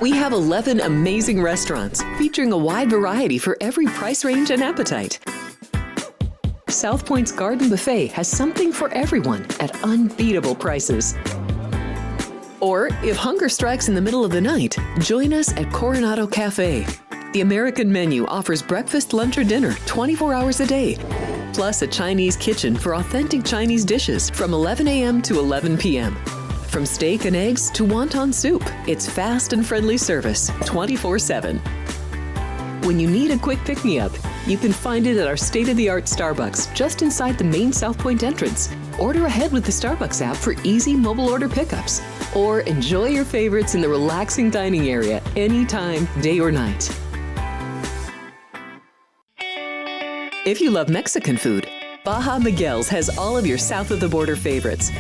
We have 11 amazing restaurants featuring a wide variety for every price range and appetite. South Point's Garden Buffet has something for everyone at unbeatable prices. Or, if hunger strikes in the middle of the night, join us at Coronado Cafe. The American menu offers breakfast, lunch, or dinner 24 hours a day, plus a Chinese kitchen for authentic Chinese dishes from 11 a.m. to 11 p.m. From steak and eggs to wonton soup, it's fast and friendly service 24/7. When you need a quick pick-me-up, you can find it at our state-of-the-art Starbucks just inside the main South Point entrance. Order ahead with the Starbucks app for easy mobile order pickups. Or enjoy your favorites in the relaxing dining area anytime, day or night. If you love Mexican food, Baja Miguel's has all of your south-of-the-border favorites.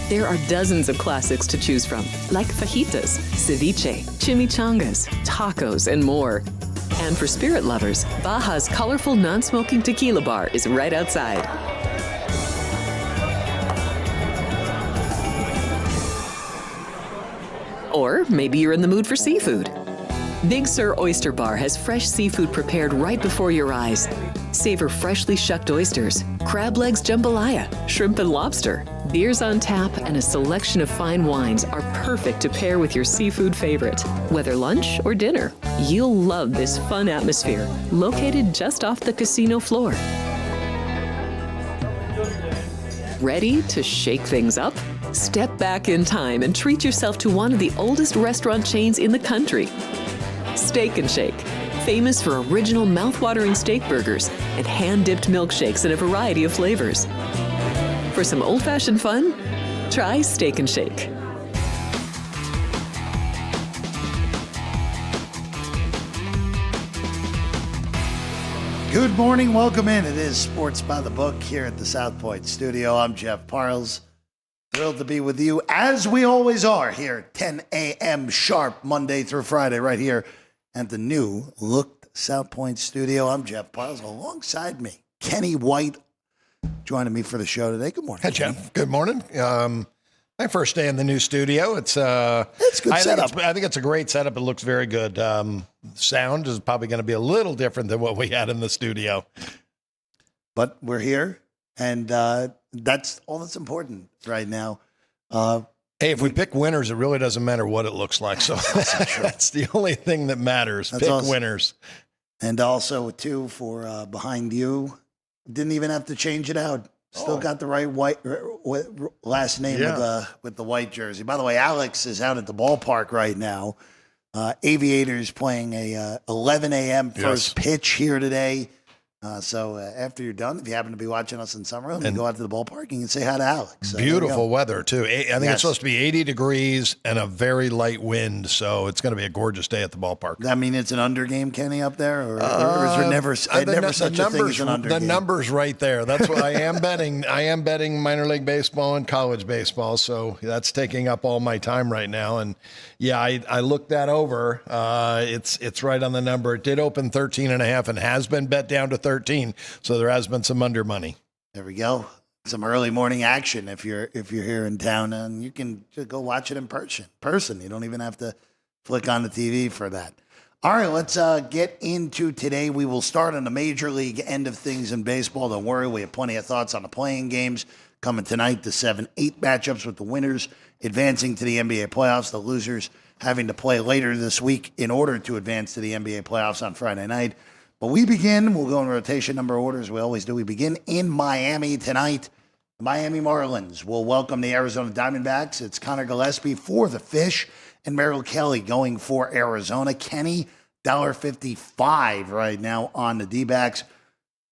There are dozens of classics to choose from, like fajitas, ceviche, chimichangas, tacos, and more. And for spirit lovers, Baja's colorful non-smoking tequila bar is right outside. Or maybe you're in the mood for seafood. Big Sur Oyster Bar has fresh seafood prepared right before your eyes. Savor freshly shucked oysters, crab legs jambalaya, shrimp and lobster. Beers on tap and a selection of fine wines are perfect to pair with your seafood favorite. Whether lunch or dinner, you'll love this fun atmosphere, located just off the casino floor. Ready to shake things up? Step back in time and treat yourself to one of the oldest restaurant chains in the country. Steak and Shake, famous for original mouth-watering steak burgers and hand-dipped milkshakes in a variety of flavors. For some old-fashioned fun, try Steak and Shake. Good morning, welcome in. It is Sports by the Book here at the South Point studio. I'm Jeff Parles. Thrilled to be with you, as we always are, here at 10 a.m. sharp, Monday through Friday, right here at the new Look South Point studio. I'm Jeff Parles. Alongside me, Kenny White, joining me for the show today. Good morning, Hey, Kenny. Jeff. Good morning. My first day in the new studio. It's a good setup. I think it's a great setup. It looks very good. Sound is probably going to be a little different than what we had in the studio. But we're here, and that's all that's important right now. Hey, if we pick winners, it really doesn't matter what it looks like. So that's the only thing that matters. Pick winners. And also, too, for behind you, didn't even have to change it out. Still got the right white last name with the white jersey. By the way, Alex is out at the ballpark right now. Aviators playing a 11 a.m. first pitch here today. So after you're done, if you happen to be watching us in Summerlin, you go out to the ballpark and you can say hi to Alex. So beautiful weather, too. I think it's supposed to be 80 degrees and a very light wind, so it's going to be a gorgeous day at the ballpark. I mean, it's an under game, Kenny, up there? Or is there never such a thing as an under game? The number's right there. That's what I am betting. I am betting minor league baseball and college baseball, so that's taking up all my time right now. And, yeah, I looked that over. It's right on the number. It did open 13.5 and has been bet down to 13, so there has been some under money. There we go. Some early morning action if you're here in town, and you can just go watch it in person. You don't even have to flick on the TV for that. All right, let's get into today. We will start on the major league end of things in baseball. Don't worry, we have plenty of thoughts on the playing games coming tonight. The 7-8 matchups with the winners advancing to the NBA playoffs. The losers having to play later this week in order to advance to the NBA playoffs on Friday night. But we'll go in rotation number of orders. We always do. We begin in Miami tonight. The Miami Marlins will welcome the Arizona Diamondbacks. It's Connor Gillespie for the Fish and Merrill Kelly going for Arizona. Kenny, $1.55 right now on the D-backs.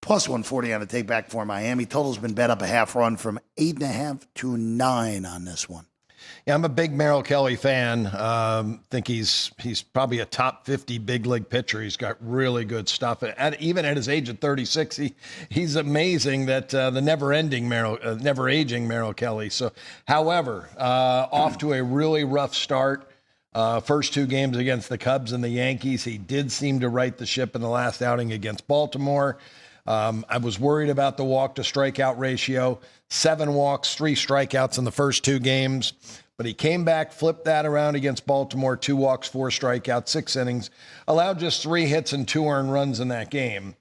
Plus 140 on the take back for Miami. Total's been bet up a half run from 8.5 to 9 on this one. Yeah, I'm a big Merrill Kelly fan. Think he's probably a top 50 big league pitcher. He's got really good stuff. Even at his age of 36, he's amazing that the never aging Merrill Kelly. So, however, off to a really rough start. First two games against the Cubs and the Yankees, he did seem to right the ship in the last outing against Baltimore. I was worried about the walk to strikeout ratio. 7 walks, 3 strikeouts in the first 2 games. But he came back, flipped that around against Baltimore, 2 walks, 4 strikeouts, 6 innings, allowed just 3 hits and 2 earned runs in that game.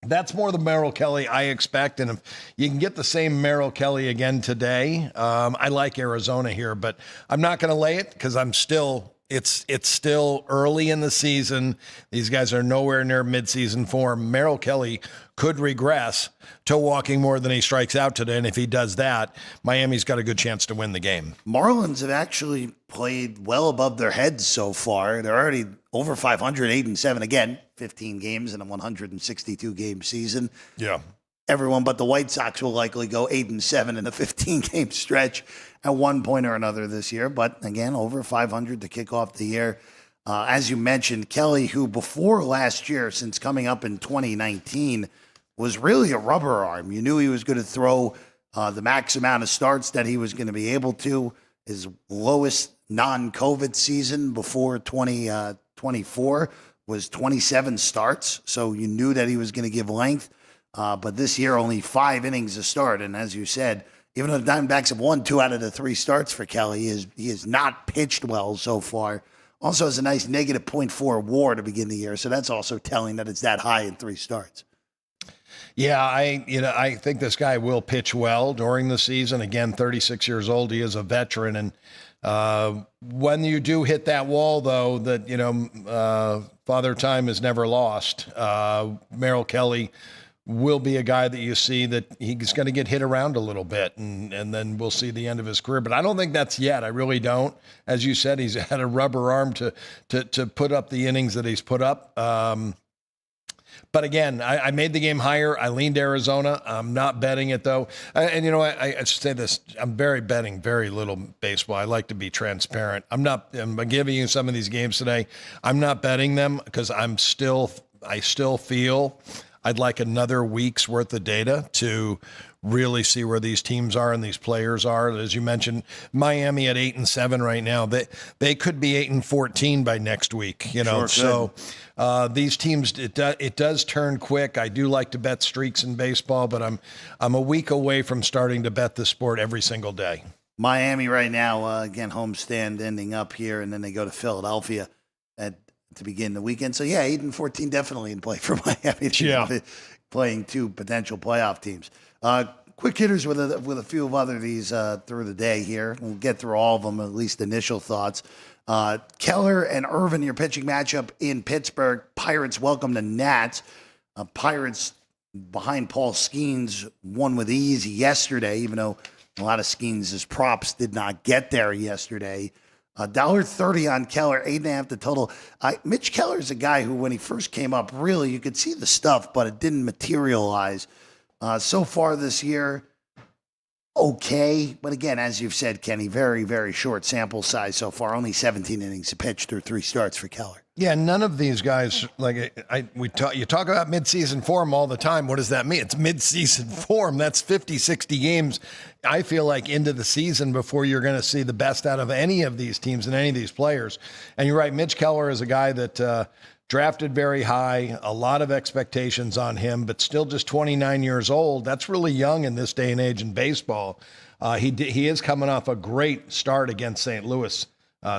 That's more the Merrill Kelly I expect. And if you can get the same Merrill Kelly again today, I like Arizona here, but I'm not going to lay it because it's still early in the season. These guys are nowhere near midseason form. Merrill Kelly could regress to walking more than he strikes out today. And if he does that, Miami's got a good chance to win the game. Marlins have actually played well above their heads so far. They're already over 500, 8-7 again, 15 games in a 162 game season. Yeah. Everyone but the White Sox will likely go 8-7 in a 15-game stretch at one point or another this year. But again, over 500 to kick off the year. As you mentioned, Kelly, who before last year, since coming up in 2019, was really a rubber arm. You knew he was going to throw the max amount of starts that he was going to be able to. His lowest non-COVID season before 2024 was 27 starts. So you knew that he was going to give length. But this year, only 5 innings to start. And as you said, even though the Diamondbacks have won 2 out of the 3 starts for Kelly, he has not pitched well so far. Also has a nice negative .4 WAR to begin the year. So that's also telling that it's that high in 3 starts. Yeah, I think this guy will pitch well during the season. Again, 36 years old. He is a veteran. And when you do hit that wall, though, that, Father Time is never lost. Merrill Kelly will be a guy that you see that he's going to get hit around a little bit, and then we'll see the end of his career. But I don't think that's yet. I really don't. As you said, he's had a rubber arm to put up the innings that he's put up. But again, I made the game higher. I leaned Arizona. I'm not betting it, though. I should say this. I'm betting very little baseball. I like to be transparent. I'm giving you some of these games today. I'm not betting them because I still feel I'd like another week's worth of data to really see where these teams are and these players are. As you mentioned, Miami at 8-7 right now. They could be 8-14 by next week. Sure so these teams, it does turn quick. I do like to bet streaks in baseball, but I'm a week away from starting to bet the sport every single day. Miami right now, again, homestand ending up here, and then they go to Philadelphia to begin the weekend. So, yeah, 8-14 definitely in play for Miami. Yeah. Playing 2 potential playoff teams. Quick hitters with a few of other these through the day here. We'll get through all of them, at least initial thoughts. Keller and Irvin, your pitching matchup in Pittsburgh. Pirates welcome the Nats. Pirates behind Paul Skeens won with ease yesterday, even though a lot of Skeens' props did not get there yesterday. $1.30 on Keller, 8.5 the total. Mitch Keller is a guy who, when he first came up, really, you could see the stuff, but it didn't materialize. So far this year, okay. But again, as you've said, Kenny, very, very short sample size so far. Only 17 innings to pitch through 3 starts for Keller. Yeah, none of these guys, you talk about midseason form all the time. What does that mean? It's midseason form. That's 50, 60 games, I feel like, into the season before you're going to see the best out of any of these teams and any of these players. And you're right, Mitch Keller is a guy that drafted very high, a lot of expectations on him, but still just 29 years old. That's really young in this day and age in baseball. He is coming off a great start against St. Louis.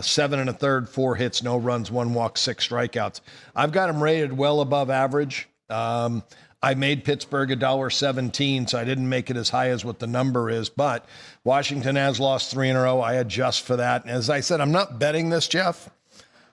7 1/3, 4 hits, no runs, 1 walk, 6 strikeouts. I've got him rated well above average. I made Pittsburgh $1.17, so I didn't make it as high as what the number is. But Washington has lost 3 in a row. I adjust for that. And as I said, I'm not betting this, Jeff,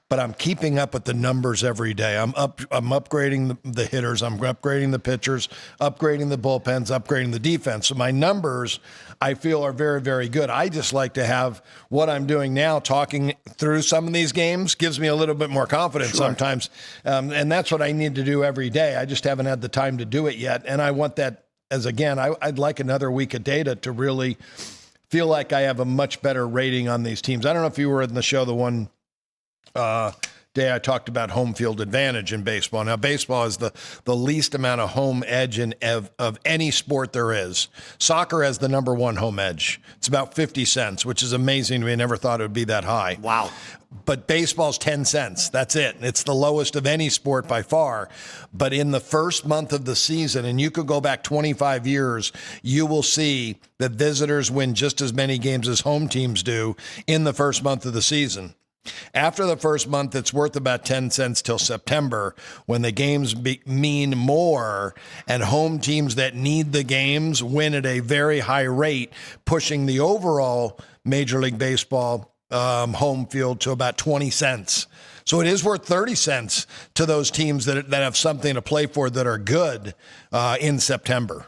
but I'm keeping up with the numbers every day. I'm upgrading the hitters. I'm upgrading the pitchers, upgrading the bullpens, upgrading the defense. So my numbers, I feel, are very, very good. I just like to have what I'm doing now, talking through some of these games, gives me a little bit more confidence sometimes. And that's what I need to do every day. I just haven't had the time to do it yet. And I want that as, again, I'd like another week of data to really feel like I have a much better rating on these teams. I don't know if you were in the show, the one day I talked about home field advantage in baseball. Now, baseball is the least amount of home edge of any sport there is. Soccer has the number one home edge. It's about 50 cents, which is amazing. We never thought it would be that high. Wow. But baseball's 10 cents. That's it. It's the lowest of any sport by far. But in the first month of the season, and you could go back 25 years, you will see that visitors win just as many games as home teams do in the first month of the season. After the first month, it's worth about 10 cents till September, when the games mean more, and home teams that need the games win at a very high rate, pushing the overall Major League Baseball home field to about 20 cents. So it is worth 30 cents to those teams that have something to play for that are good in September.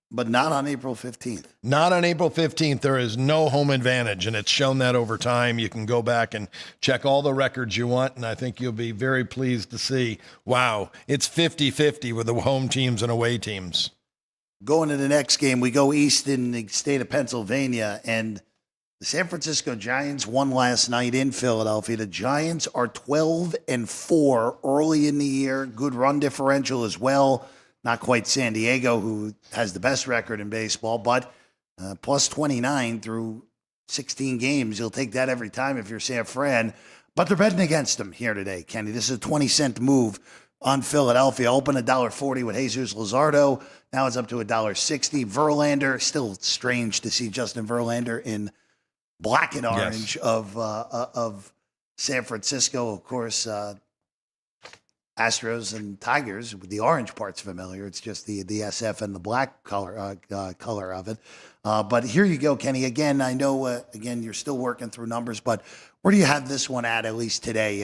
But not on April 15th. Not on April 15th. There is no home advantage, and it's shown that over time. You can go back and check all the records you want, and I think you'll be very pleased to see, wow, it's 50-50 with the home teams and away teams. Going to the next game, we go east in the state of Pennsylvania, and the San Francisco Giants won last night in Philadelphia. The Giants are 12-4 early in the year. Good run differential as well. Not quite San Diego, who has the best record in baseball, but plus 29 through 16 games. You'll take that every time if you're San Fran. But they're betting against them here today, Kenny. This is a 20-cent move on Philadelphia. Open $1.40 with Jesus Luzardo. Now it's up to $1.60. Verlander, still strange to see Justin Verlander in black and orange of San Francisco. Of course, Astros and Tigers, with the orange part's familiar. It's just the SF and the black color of it. But here you go, Kenny. Again, I know, again, you're still working through numbers, but where do you have this one at least today?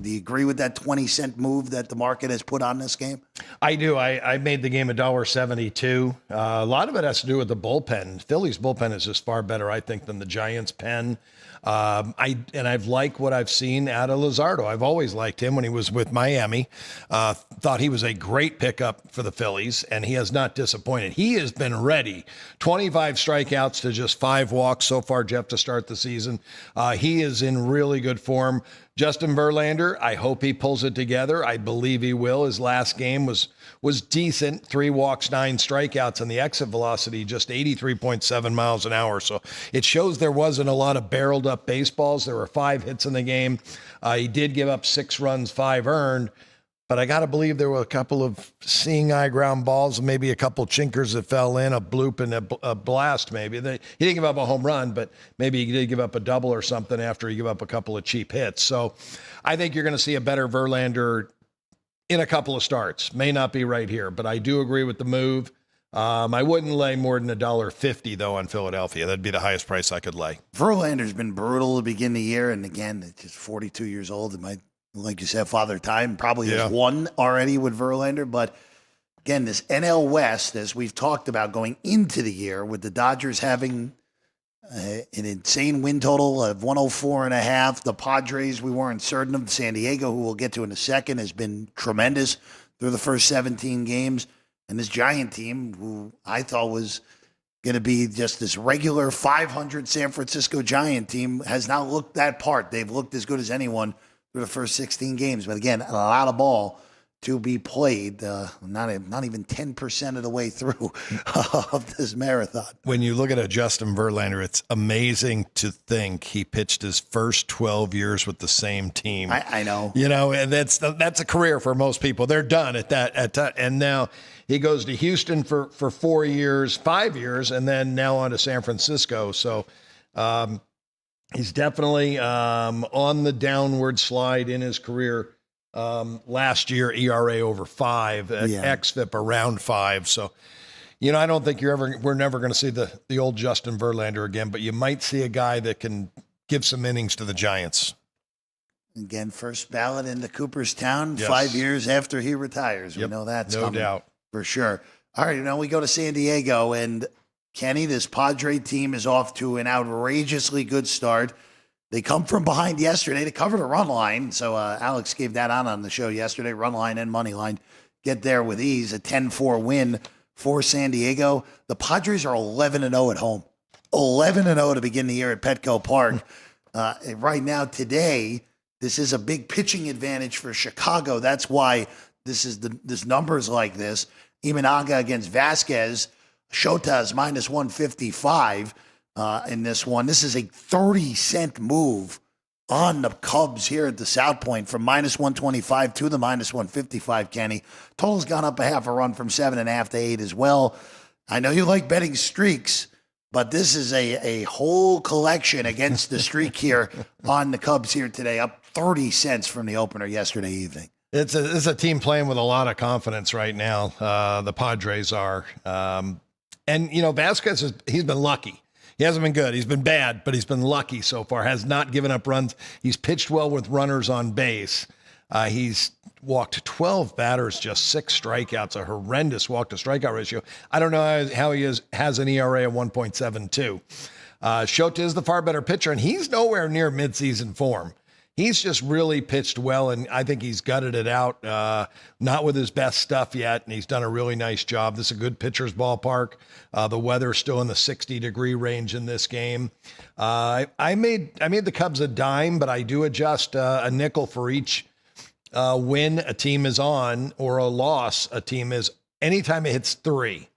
Do you agree with that 20-cent move that the market has put on this game? I do. I made the game $1.72. A lot of it has to do with the bullpen. Phillies bullpen is just far better, I think, than the Giants' pen. I've liked what I've seen out of Luzardo. I've always liked him when he was with Miami. Thought he was a great pickup for the Phillies, and he has not disappointed. He has been ready. 25 strikeouts to just 5 walks so far, Jeff, to start the season. He is in really good form. Justin Verlander, I hope he pulls it together. I believe he will. His last game was decent. 3 walks, 9 strikeouts, and the exit velocity just 83.7 miles an hour. So it shows there wasn't a lot of barreled up baseballs. There were 5 hits in the game. He did give up 6 runs, 5 earned. But I got to believe there were a couple of seeing eye ground balls, maybe a couple chinkers that fell in, a bloop and a blast maybe. He didn't give up a home run, but maybe he did give up a double or something after he gave up a couple of cheap hits. So I think you're going to see a better Verlander in a couple of starts. May not be right here, but I do agree with the move. I wouldn't lay more than $1.50 though on Philadelphia. That'd be the highest price I could lay. Verlander's been brutal to begin the year, and again, it's just 42 years old. It might, like you said, Father Time probably has won already with Verlander. But again, this NL West, as we've talked about going into the year, with the Dodgers having an insane win total of 104.5. The Padres, we weren't certain of. San Diego, who we'll get to in a second, has been tremendous through the first 17 games. And this Giant team, who I thought was going to be just this regular 500 San Francisco Giant team, has not looked that part. They've looked as good as anyone through the first 16 games. But again, a lot of ball to be played, not even 10% of the way through of this marathon. When you look at a Justin Verlander, it's amazing to think he pitched his first 12 years with the same team. I know. You know, and that's a career for most people. They're done at that. And now he goes to Houston for 5 years, and then now on to San Francisco. So he's definitely on the downward slide in his career. Last year, ERA over 5, xFIP around 5. So, you know, I don't think we're never going to see the old Justin Verlander again, but you might see a guy that can give some innings to the Giants. Again, first ballot into Cooperstown 5 years after he retires. We know that's no doubt for sure. All right, now we go to San Diego, and Kenny, this Padre team is off to an outrageously good start. They come from behind yesterday. They covered a run line. So Alex gave that on the show yesterday, run line and money line. Get there with ease, a 10-4 win for San Diego. The Padres are 11-0 at home. 11-0 to begin the year at Petco Park. Right now, today, This is a big pitching advantage for Chicago. That's why this number's like this. Imanaga against Vasquez. Shota is minus 155 in this one. This is a 30-cent move on the Cubs here at the South Point from minus 125 to the minus 155, Kenny. Total's gone up a half a run from 7.5 to 8 as well. I know you like betting streaks, but this is a whole collection against the streak here on the Cubs here today, up 30 cents from the opener yesterday evening. It's a team playing with a lot of confidence right now. The Padres are. And, Vasquez, he's been lucky. He hasn't been good. He's been bad, but he's been lucky so far. Has not given up runs. He's pitched well with runners on base. He's walked 12 batters, just 6 strikeouts, a horrendous walk-to-strikeout ratio. I don't know how he has an ERA of 1.72. Shota is the far better pitcher, and he's nowhere near midseason form. He's just really pitched well, and I think he's gutted it out. Not with his best stuff yet, and he's done a really nice job. This is a good pitcher's ballpark. The weather's still in the 60-degree range in this game. I made the Cubs a dime, but I do adjust a nickel for each win a team is on or a loss a team is anytime it hits 3.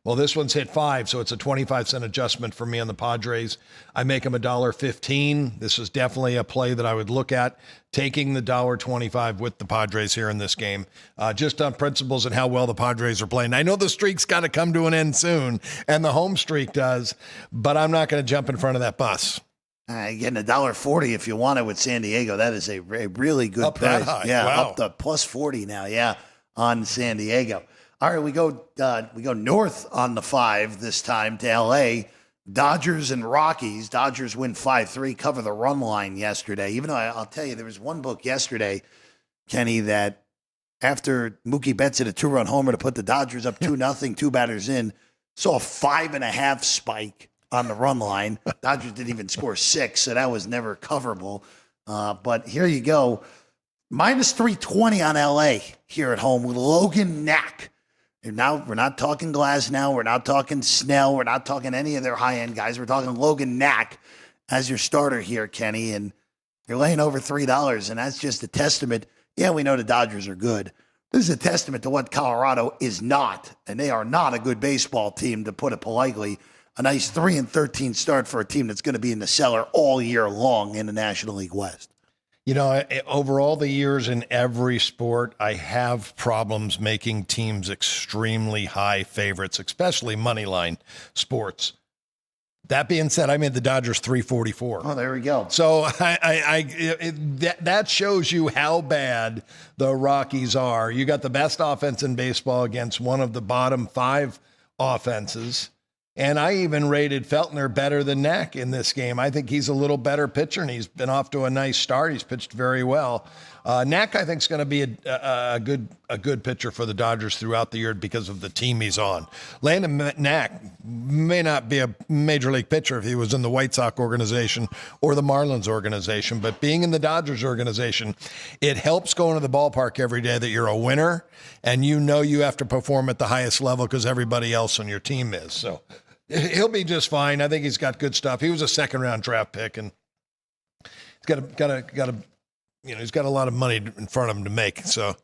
Well, this one's hit 5, so it's a 25-cent adjustment for me on the Padres. I make them $1.15. This is definitely a play that I would look at, taking the $1.25 with the Padres here in this game, just on principles and how well the Padres are playing. I know the streak's got to come to an end soon, and the home streak does, but I'm not going to jump in front of that bus. Getting $1.40 if you want it with San Diego. That is a really good up price. That high. Yeah, wow. Up to plus 40 now. Yeah, on San Diego. All right, we go north on the 5 this time to L.A. Dodgers and Rockies. Dodgers win 5-3, cover the run line yesterday. Even though I'll tell you, there was one book yesterday, Kenny, that after Mookie Betts hit a 2-run homer to put the Dodgers up 2-0, 2 batters in, saw a 5.5 spike on the run line. Dodgers didn't even score 6, so that was never coverable. But here you go. Minus 320 on L.A. here at home with Logan Knack. And now we're not talking Glasnow. We're not talking Snell. We're not talking any of their high-end guys. We're talking Logan Knack as your starter here, Kenny. And you're laying over $3, and that's just a testament. Yeah, we know the Dodgers are good. This is a testament to what Colorado is not, and they are not a good baseball team, to put it politely. A nice 3-13 start for a team that's going to be in the cellar all year long in the National League West. Over all the years in every sport, I have problems making teams extremely high favorites, especially money line sports. That being said, I made the Dodgers 344. Oh, there we go. So that shows you how bad the Rockies are. You got the best offense in baseball against one of the bottom 5 offenses. And I even rated Feltner better than Knack in this game. I think he's a little better pitcher, and he's been off to a nice start. He's pitched very well. Knack, I think, is going to be a good pitcher for the Dodgers throughout the year because of the team he's on. Landon Knack may not be a major league pitcher if he was in the White Sox organization or the Marlins organization, but being in the Dodgers organization, it helps going to the ballpark every day that you're a winner, and you know you have to perform at the highest level because everybody else on your team is. So he'll be just fine. I think he's got good stuff. He was a second-round draft pick, and he's he's got a lot of money in front of him to make. So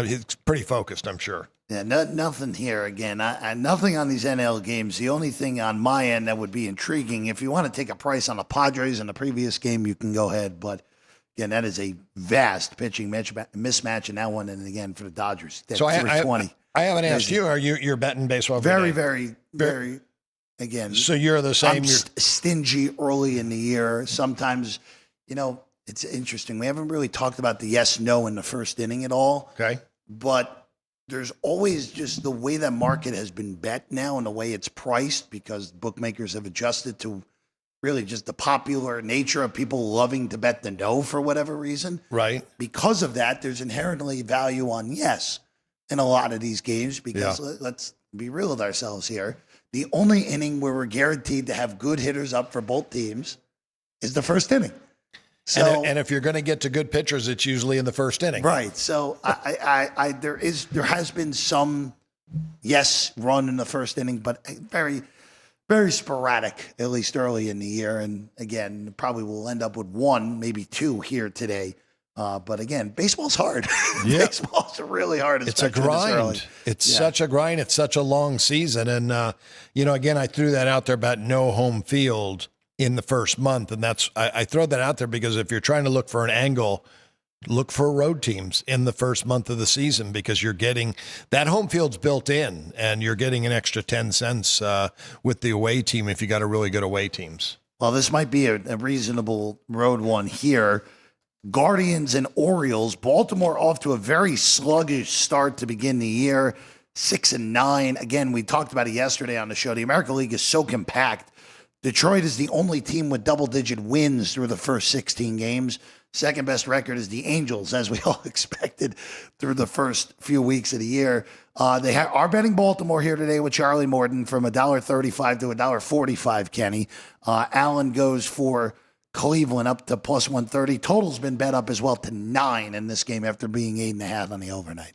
he's pretty focused, I'm sure. Yeah, nothing here again. Nothing on these NL games. The only thing on my end that would be intriguing, if you want to take a price on the Padres in the previous game, you can go ahead. But again, that is a vast pitching mismatch in that one. And again, for the Dodgers, so 320. I haven't asked you. Are you're betting baseball? Very. Again, so you're the same. I'm stingy early in the year. Sometimes, it's interesting. We haven't really talked about the yes/no in the first inning at all. Okay, but there's always just the way that market has been bet now and the way it's priced, because bookmakers have adjusted to really just the popular nature of people loving to bet the no for whatever reason. Right. Because of that, there's inherently value on yes in a lot of these games, because let's be real with ourselves here. The only inning where we're guaranteed to have good hitters up for both teams is the first inning. So, and if you're going to get to good pitchers, it's usually in the first inning. Right. So there has been some yes run in the first inning, but very, very sporadic, at least early in the year. And again, probably we'll end up with 1, maybe 2 here today But again, baseball's hard. Yeah. Baseball's really hard. It's a grind. It's such a grind. It's such a long season. And, again, I threw that out there about no home field in the first month. And I throw that out there because if you're trying to look for an angle, look for road teams in the first month of the season, because you're getting that home field's built in and you're getting an extra 10 cents with the away team if you got a really good away teams. Well, this might be a reasonable road one here. Guardians and Orioles. Baltimore off to a very sluggish start to begin the year, 6-9. Again, we talked about it yesterday on the show. The American League is so compact. Detroit is the only team with double-digit wins through the first 16 games. Second best record is the Angels, as we all expected through the first few weeks of the year. They are betting Baltimore here today with Charlie Morton from $1.35 to $1.45, Kenny. Allen goes for Cleveland up to plus 130. Total's been bet up as well to 9 in this game after being 8.5 on the overnight.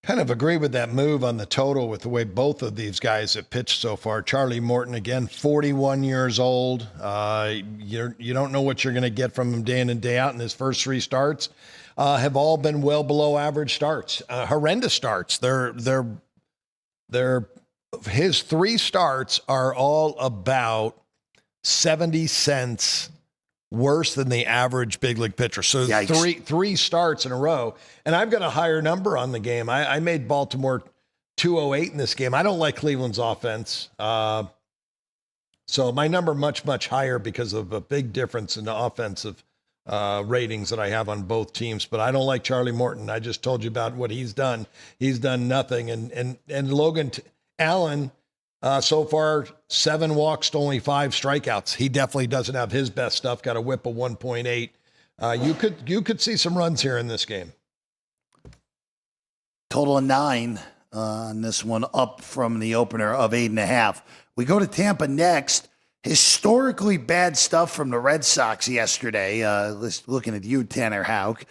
Kind of agree with that move on the total with the way both of these guys have pitched so far. Charlie Morton, again, 41 years old. You don't know what you're going to get from him day in and day out. In his first 3 starts have all been well below average starts, horrendous starts. His 3 starts are all about 70 cents worse than the average big league pitcher. So three starts in a row. And I've got a higher number on the game. I made Baltimore 208 in this game. I don't like Cleveland's offense. So my number much, much higher because of a big difference in the offensive ratings that I have on both teams. But I don't like Charlie Morton. I just told you about what he's done. He's done nothing. And Logan Allen, so far, 7 walks to only 5 strikeouts. He definitely doesn't have his best stuff. Got a whip of 1.8. You could see some runs here in this game. Total of 9 on this one, up from the opener of 8.5. We go to Tampa next. Historically bad stuff from the Red Sox yesterday. Looking at you, Tanner Houck,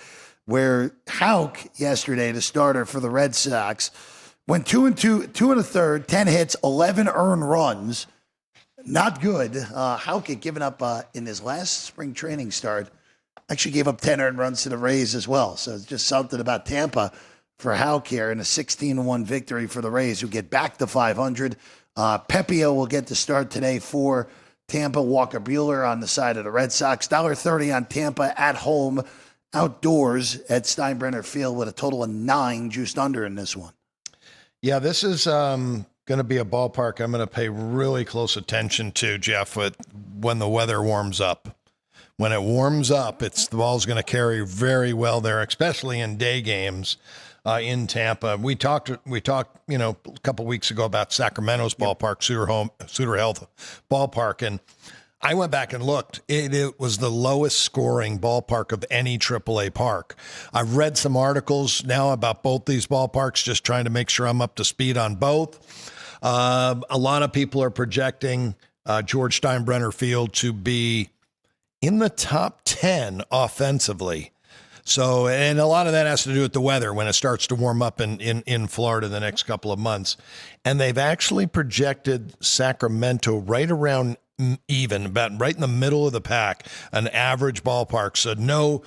where Houck yesterday, the starter for the Red Sox, went 2 1/3, 10 hits, 11 earned runs. Not good. Houck had given up in his last spring training start, actually gave up 10 earned runs to the Rays as well. So it's just something about Tampa for Houck here in a 16-1 victory for the Rays, who get back to 500. Pepio will get the start today for Tampa. Walker Buehler on the side of the Red Sox. $1.30 on Tampa at home, outdoors at Steinbrenner Field with a total of 9 juiced under in this one. Yeah, this is going to be a ballpark I'm going to pay really close attention to, Jeff, when the weather warms up. When it warms up, the ball's going to carry very well there, especially in day games in Tampa. We talked, a couple weeks ago about Sacramento's ballpark, Suter Health Ballpark, and I went back and looked. It was the lowest scoring ballpark of any AAA park. I've read some articles now about both these ballparks, just trying to make sure I'm up to speed on both. A lot of people are projecting George Steinbrenner Field to be in the top 10 offensively. So, and a lot of that has to do with the weather when it starts to warm up in Florida the next couple of months. And they've actually projected Sacramento right around even, about right in the middle of the pack, an average ballpark. So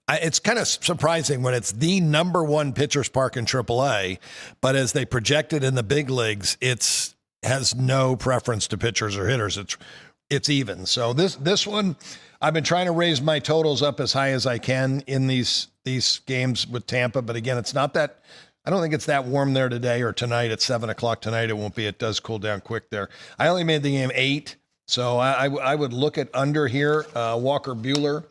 it's kind of surprising when it's the number 1 pitcher's park in AAA, but as they projected in the big leagues, has no preference to pitchers or hitters. It's even. So this one, I've been trying to raise my totals up as high as I can in these games with Tampa, but again, it's not that. I don't think it's that warm there today or tonight at 7:00 tonight. It won't be. It does cool down quick there. I only made the game 8. So I would look at under here. Walker Buehler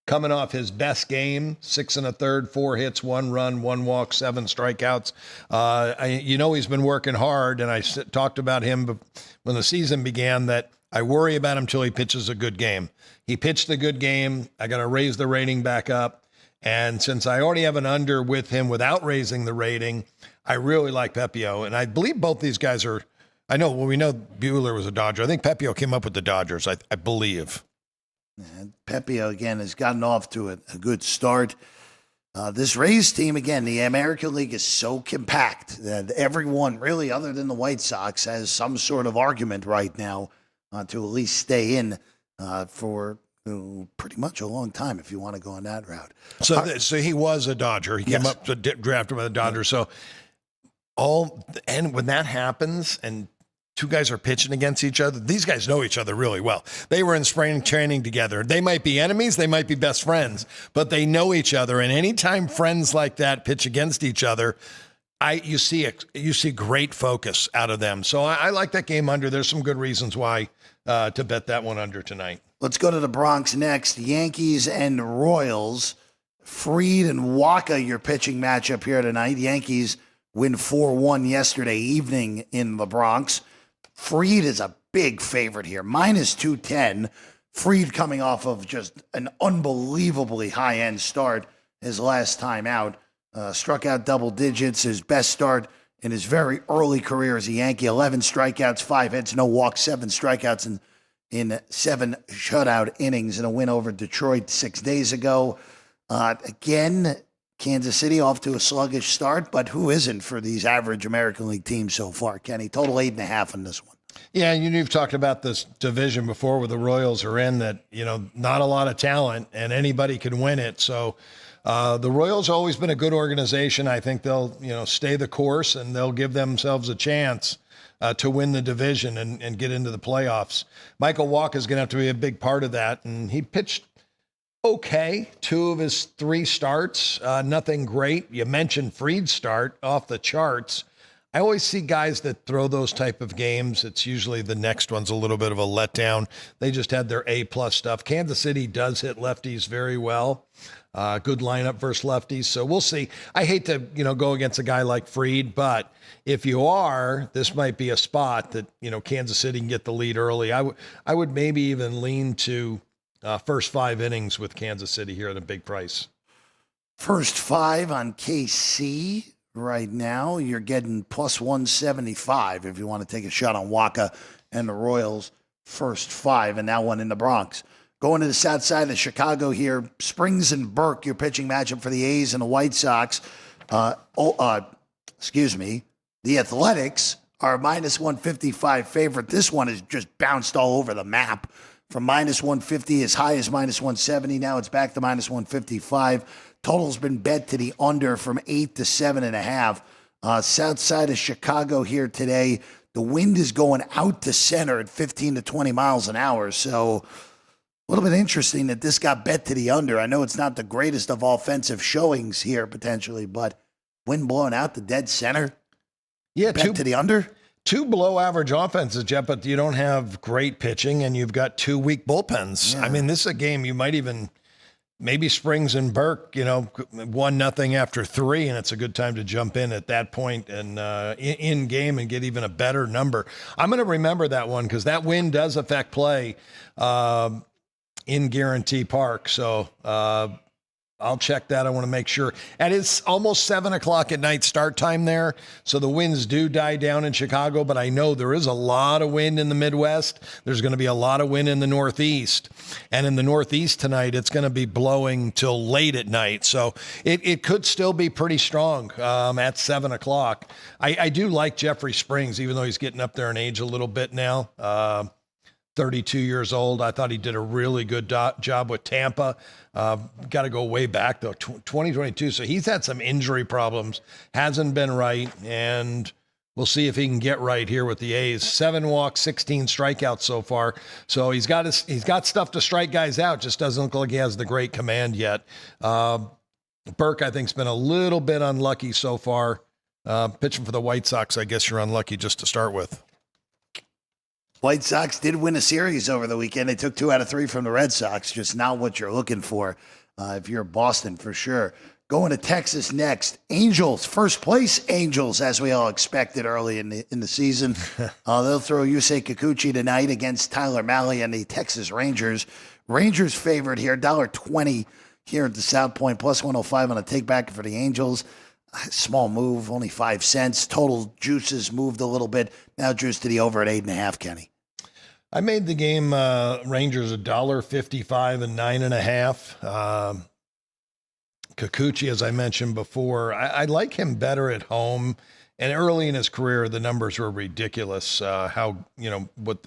coming off his best game, 6 1/3, 4 hits, 1 run, 1 walk, 7 strikeouts. He's been working hard, and I talked about him when the season began that I worry about him till he pitches a good game. He pitched a good game. I got to raise the rating back up. And since I already have an under with him without raising the rating, I really like Pepio. And I believe both these guys are. We know Buehler was a Dodger. I think Pepio came up with the Dodgers, I believe. And Pepio, again, has gotten off to a good start. This Rays team, again, the American League is so compact that everyone, really, other than the White Sox, has some sort of argument right now to at least stay in for pretty much a long time if you want to go on that route. So he was a Dodger. He came up to drafted by the Dodgers. So and when that happens and two guys are pitching against each other, these guys know each other really well. They were in spring training together. They might be enemies, they might be best friends, but they know each other. And anytime friends like that pitch against each other, you see great focus out of them. So I like that game under. There's some good reasons why to bet that one under tonight. Let's go to the Bronx next. Yankees and Royals. Fried and Waka, your pitching matchup here tonight. Yankees win 4-1 yesterday evening in the Bronx. Fried is a big favorite here, minus 210. Fried coming off of just an unbelievably high-end start his last time out. Struck out double digits, his best start in his very early career as a Yankee. 11 strikeouts, 5 hits, no walks, 7 strikeouts in 7 shutout innings in a win over Detroit 6 days ago. Again, Kansas City off to a sluggish start, but who isn't for these average American League teams so far, Kenny? Total 8.5 in this one. Yeah, you've talked about this division before where the Royals are in that, not a lot of talent and anybody can win it. So the Royals have always been a good organization. I think they'll, stay the course and they'll give themselves a chance to win the division and get into the playoffs. Michael Walker is going to have to be a big part of that. And he pitched okay, 2 of his 3 starts, nothing great. You mentioned Fried's start off the charts. I always see guys that throw those type of games. It's usually the next one's a little bit of a letdown. They just had their A-plus stuff. Kansas City does hit lefties very well. Good lineup versus lefties. So we'll see. I hate to, go against a guy like Fried, but if you are, this might be a spot that, Kansas City can get the lead early. I would maybe even lean to first 5 innings with Kansas City here at a big price. First 5 on KC right now. You're getting plus 175 if you want to take a shot on Waka and the Royals. First 5, and that one in the Bronx. Going to the south side of Chicago here, Springs and Burke, your pitching matchup for the A's and the White Sox. The Athletics are minus 155 favorite. This one has just bounced all over the map. From minus 150 as high as minus 170. Now it's back to minus 155. Total's been bet to the under from 8 to 7.5. South side of Chicago here today. The wind is going out to center at 15 to 20 miles an hour. So a little bit interesting that this got bet to the under. I know it's not the greatest of offensive showings here potentially, but wind blowing out to dead center. Yeah, bet to the under. 2 below average offenses, Jeff, but you don't have great pitching and you've got 2 weak bullpens. Yeah. I mean, this is a game you might even maybe Springs and Burke, 1-0 after 3, and it's a good time to jump in at that point and in game and get even a better number. I'm going to remember that one because that wind does affect play in Guarantee Park. So I'll check that. I want to make sure. And it's almost 7:00 at night start time there. So the winds do die down in Chicago, but I know there is a lot of wind in the Midwest. There's going to be a lot of wind in the Northeast. And in the Northeast tonight, it's going to be blowing till late at night. So it could still be pretty strong at 7:00. I do like Jeffrey Springs, even though he's getting up there in age a little bit now. 32 years old. I thought he did a really good job with Tampa. Got to go way back, though, 2022. So he's had some injury problems, hasn't been right, and we'll see if he can get right here with the A's. 7 walks, 16 strikeouts so far. So he's got stuff to strike guys out, just doesn't look like he has the great command yet. Burke, I think, has been a little bit unlucky so far. Pitching for the White Sox, I guess you're unlucky just to start with. White Sox did win a series over the weekend. They took 2 out of 3 from the Red Sox. Just not what you're looking for if you're Boston, for sure. Going to Texas next. Angels, first place Angels, as we all expected early in the season. They'll throw Yusei Kikuchi tonight against Tyler Mahle and the Texas Rangers. Rangers favored here, $1.20 here at the South Point, plus 105 on a take-back for the Angels. Small move, only 5 cents. Total juices moved a little bit. Now juice to the over at 8.5, Kenny. I made the game Rangers $1.55 and 9.5. Kikuchi, as I mentioned before, I like him better at home And early in his career, the numbers were ridiculous. What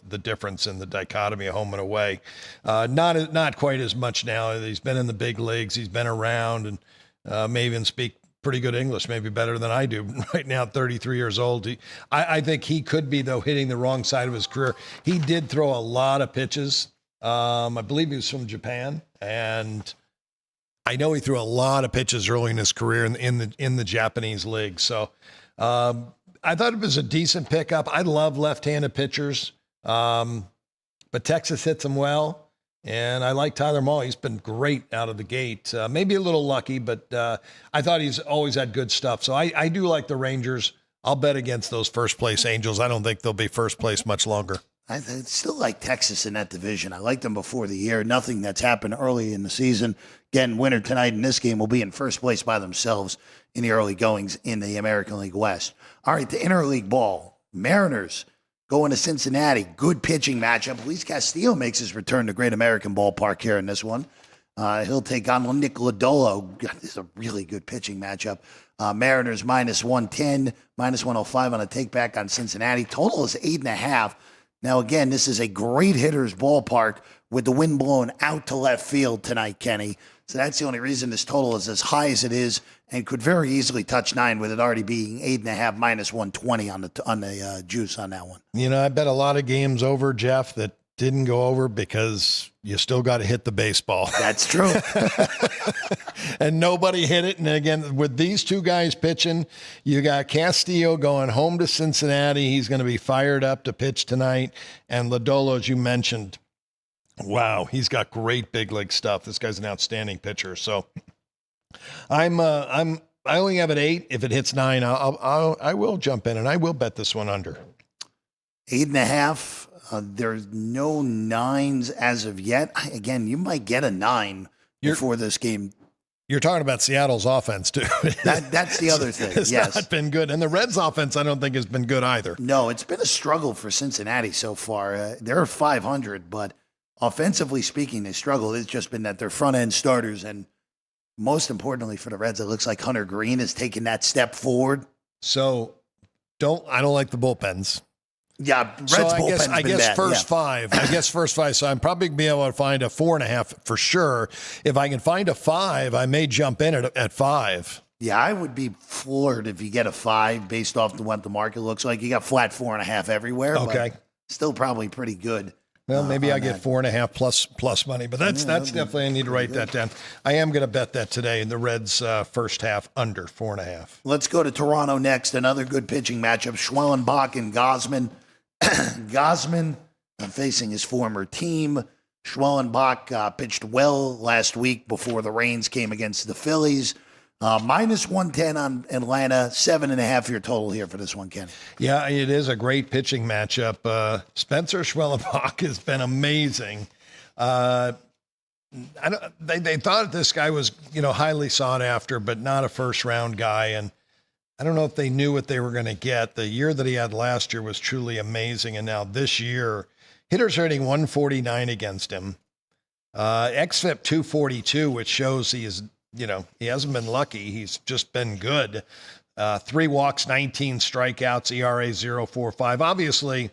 the difference in the dichotomy of home and away. Not quite as much now. He's been in the big leagues. He's been around and may even speak pretty good English, maybe better than I do right now, 33 years old. I think he could be, though, hitting the wrong side of his career. He did throw a lot of pitches. I believe he was from Japan, and I know he threw a lot of pitches early in his career in the Japanese league. So I thought it was a decent pickup. I love left-handed pitchers, but Texas hits them well. And I like Tyler Mahle. He's been great out of the gate. Maybe a little lucky, but I thought he's always had good stuff. So I do like the Rangers. I'll bet against those first-place Angels. I don't think they'll be first place much longer. I still like Texas in that division. I liked them before the year. Nothing that's happened early in the season. Again, winner tonight in this game will be in first place by themselves in the early goings in the American League West. All right, the interleague ball. Mariners going to Cincinnati. Good pitching matchup. Luis Castillo makes his return to Great American Ballpark here in this one. He'll take on Nick Lodolo. God, this is a really good pitching matchup. Mariners minus 110, minus 105 on a takeback on Cincinnati. Total is 8.5. Now, again, this is a great hitter's ballpark with the wind blowing out to left field tonight, Kenny. So that's the only reason this total is as high as it is and could very easily touch 9 with it already being 8.5 minus 120 on the juice on that one. You know, I bet a lot of games over, Jeff, that didn't go over because you still got to hit the baseball. That's true. And nobody hit it. And again, with these two guys pitching, you got Castillo going home to Cincinnati. He's going to be fired up to pitch tonight. And Lodolo, as you mentioned, wow, he's got great big league stuff. This guy's an outstanding pitcher. So I only have it 8. If it hits 9, I will jump in and I will bet this one under 8.5. There's no 9s as of yet. Again, you might get a 9 before this game. You're talking about Seattle's offense, too. That's the other thing. It's not been good. And the Reds' offense, I don't think, has been good either. No, it's been a struggle for Cincinnati so far. They're 500, but offensively speaking, they struggle. It's just been that their front-end starters, and most importantly for the Reds, it looks like Hunter Green is taking that step forward. So I don't like the bullpens. Yeah, Reds so bullpen's I been guess bad. first 5. I guess first 5. So I'm probably gonna be able to find a 4.5 for sure. If I can find a 5, I may jump in at 5. Yeah, I would be floored if you get a 5 based off what the market looks like. You got flat 4.5 everywhere. Okay, but still probably pretty good. Well, maybe I get 4.5 plus money, but that's definitely, I need to write that down. I am going to bet that today in the Reds first half under 4.5. Let's go to Toronto next. Another good pitching matchup. Schwellenbach and Gausman. Gausman facing his former team. Schwellenbach pitched well last week before the rains came against the Phillies. Minus 110 on Atlanta, 7.5 your total here for this one, Kenny. Yeah, it is a great pitching matchup. Spencer Schwellenbach has been amazing. They thought this guy was, highly sought after, but not a first round guy. And I don't know if they knew what they were going to get. The year that he had last year was truly amazing. And now this year, hitters are hitting 149 against him. XFIP 242, which shows he is, he hasn't been lucky. He's just been good. 3 walks, 19 strikeouts, ERA 0.45. Obviously,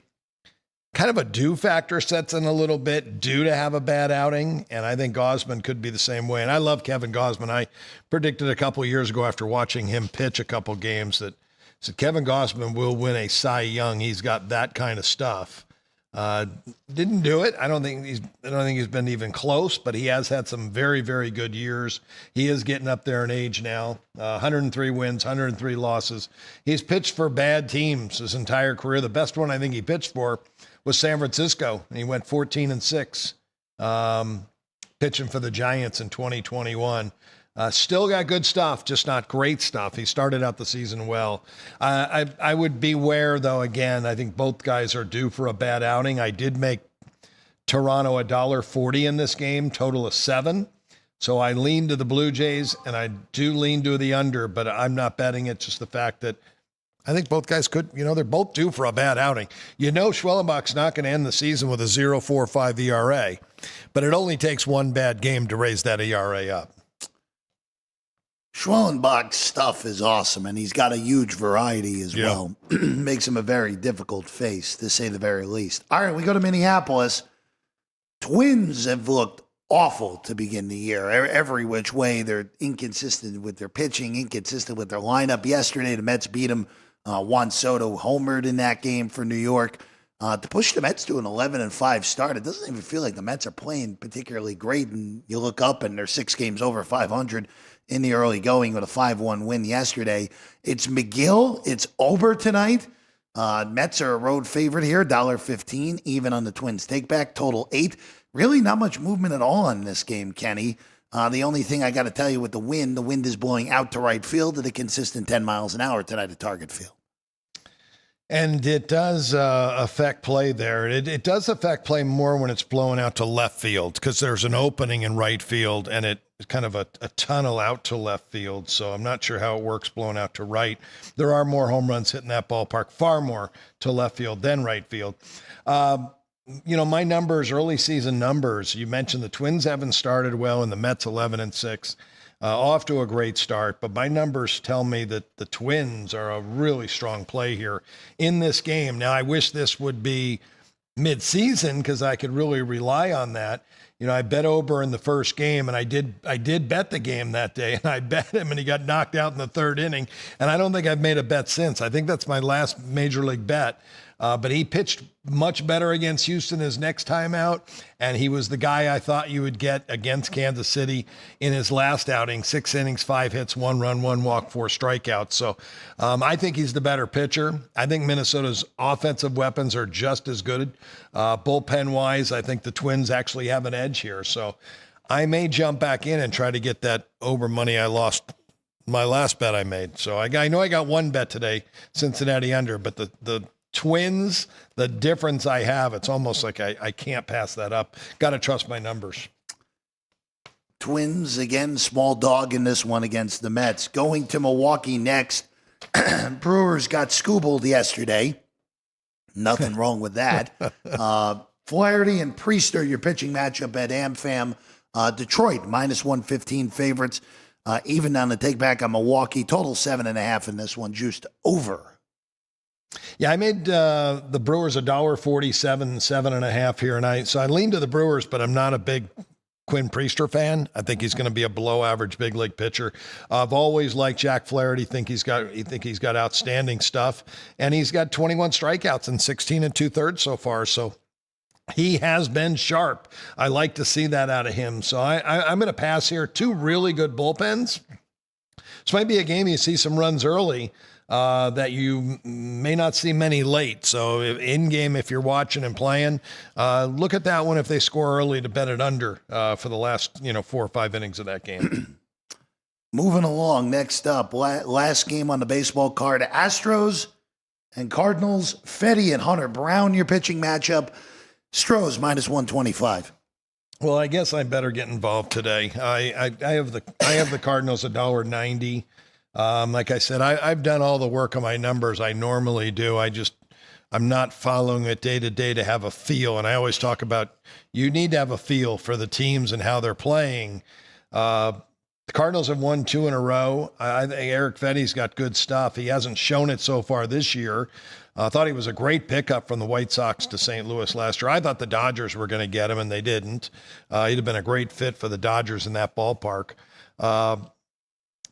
kind of a due factor sets in a little bit, due to have a bad outing. And I think Gausman could be the same way. And I love Kevin Gausman. I predicted a couple of years ago after watching him pitch a couple games that said Kevin Gausman will win a Cy Young. He's got that kind of stuff. Didn't do it. I don't think he's been even close, but he has had some very, very good years. He is getting up there in age now. 103 wins, 103 losses. He's pitched for bad teams his entire career. The best one I think he pitched for was San Francisco, and he went 14-6, pitching for the Giants in 2021. Still got good stuff, just not great stuff. He started out the season well. I would beware, though, again, I think both guys are due for a bad outing. I did make Toronto $1.40 in this game, total of 7. So I lean to the Blue Jays, and I do lean to the under, but I'm not betting it, just the fact that I think both guys could, they're both due for a bad outing. Schwellenbach's not going to end the season with a 0.45 ERA, but it only takes one bad game to raise that ERA up. Schwellenbach's stuff is awesome, and he's got a huge variety as Yeah. well. Makes him a very difficult face, to say the very least. All right, we go to Minneapolis. Twins have looked awful to begin the year. Every which way, they're inconsistent with their pitching, inconsistent with their lineup. Yesterday, the Mets beat them. Juan Soto homered in that game for New York. To push the Mets to an 11-5 start, it doesn't even feel like the Mets are playing particularly great. And you look up, and they're 6 games over 500 in the early going with a 5-1 win yesterday. It's McGill. It's Ober tonight. Mets are a road favorite here, $1.15, even on the Twins takeback, total 8. Really not much movement at all in this game, Kenny. The only thing I got to tell you with the wind is blowing out to right field at a consistent 10 miles an hour tonight at Target Field. And it does affect play there. It does affect play more when it's blowing out to left field because there's an opening in right field and it's kind of a tunnel out to left field. So I'm not sure how it works blowing out to right. There are more home runs hitting that ballpark, far more to left field than right field. My numbers, early season numbers, you mentioned the Twins haven't started well and the Mets 11-6. Off to a great start, but my numbers tell me that the Twins are a really strong play here in this game. Now, I wish this would be mid-season because I could really rely on that. I bet Ober in the first game, and I did bet the game that day, and I bet him, and he got knocked out in the third inning. And I don't think I've made a bet since. I think that's my last major league bet. But he pitched much better against Houston his next time out, and he was the guy I thought you would get against Kansas City in his last outing, 6 innings, 5 hits, 1 run, 1 walk, 4 strikeouts. So I think he's the better pitcher. I think Minnesota's offensive weapons are just as good. Bullpen-wise, I think the Twins actually have an edge here. So I may jump back in and try to get that over money I lost my last bet I made. So I know I got one bet today, Cincinnati under, but the Twins, the difference I have, it's almost like I can't pass that up. Got to trust my numbers. Twins, again, small dog in this one against the Mets. Going to Milwaukee next. Brewers got scoobbled yesterday. Nothing wrong with that. Flaherty and Priester, your pitching matchup at AmFam. Detroit, -115 favorites. Even on the take back on Milwaukee. Total 7.5 in this one, juiced over. Yeah, I made the Brewers $1.47, 7.5 here, and I lean to the Brewers, but I'm not a big Quinn Priester fan. I think he's going to be a below-average big league pitcher. I've always liked Jack Flaherty. Think he's got outstanding stuff, and he's got 21 strikeouts and 16 2/3 so far. So he has been sharp. I like to see that out of him. So I'm going to pass here. 2 really good bullpens. This might be a game you see some runs early. That you may not see many late. So in game, if you're watching and playing, look at that one if they score early to bet it under for the last 4 or 5 innings of that game. Moving along, next up, last game on the baseball card, Astros and Cardinals. Fetty and Hunter Brown, your pitching matchup. Stros -125. Well, I guess I better get involved today. I have the Cardinals $1.90. Like I said, I've done all the work on my numbers I normally do. I'm not following it day to day to have a feel. And I always talk about you need to have a feel for the teams and how they're playing. The Cardinals have won 2 in a row. I think Eric Fetty's got good stuff. He hasn't shown it so far this year. I thought he was a great pickup from the White Sox to St. Louis last year. I thought the Dodgers were going to get him, and they didn't. He'd have been a great fit for the Dodgers in that ballpark.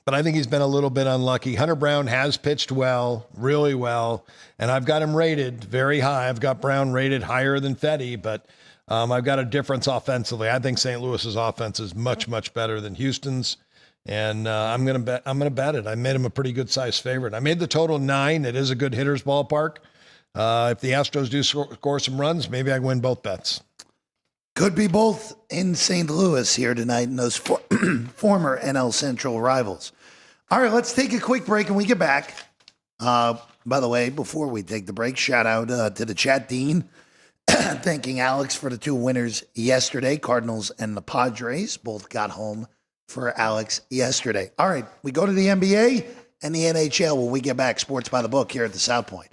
But I think he's been a little bit unlucky. Hunter Brown has pitched well, really well, and I've got him rated very high. I've got Brown rated higher than Fetty, but I've got a difference offensively. I think St. Louis's offense is much, much better than Houston's, and I'm gonna bet it. I made him a pretty good size favorite. I made the total 9. It is a good hitter's ballpark. If the Astros do score some runs, maybe I win both bets. Could be both in St. Louis here tonight in those former NL Central rivals. All right, let's take a quick break and we get back. By the way, before we take the break, shout out to the chat, Dean, thanking Alex for the 2 winners yesterday, Cardinals and the Padres. Both got home for Alex yesterday. All right, we go to the NBA and the NHL when we get back. Sports by the Book here at the South Point.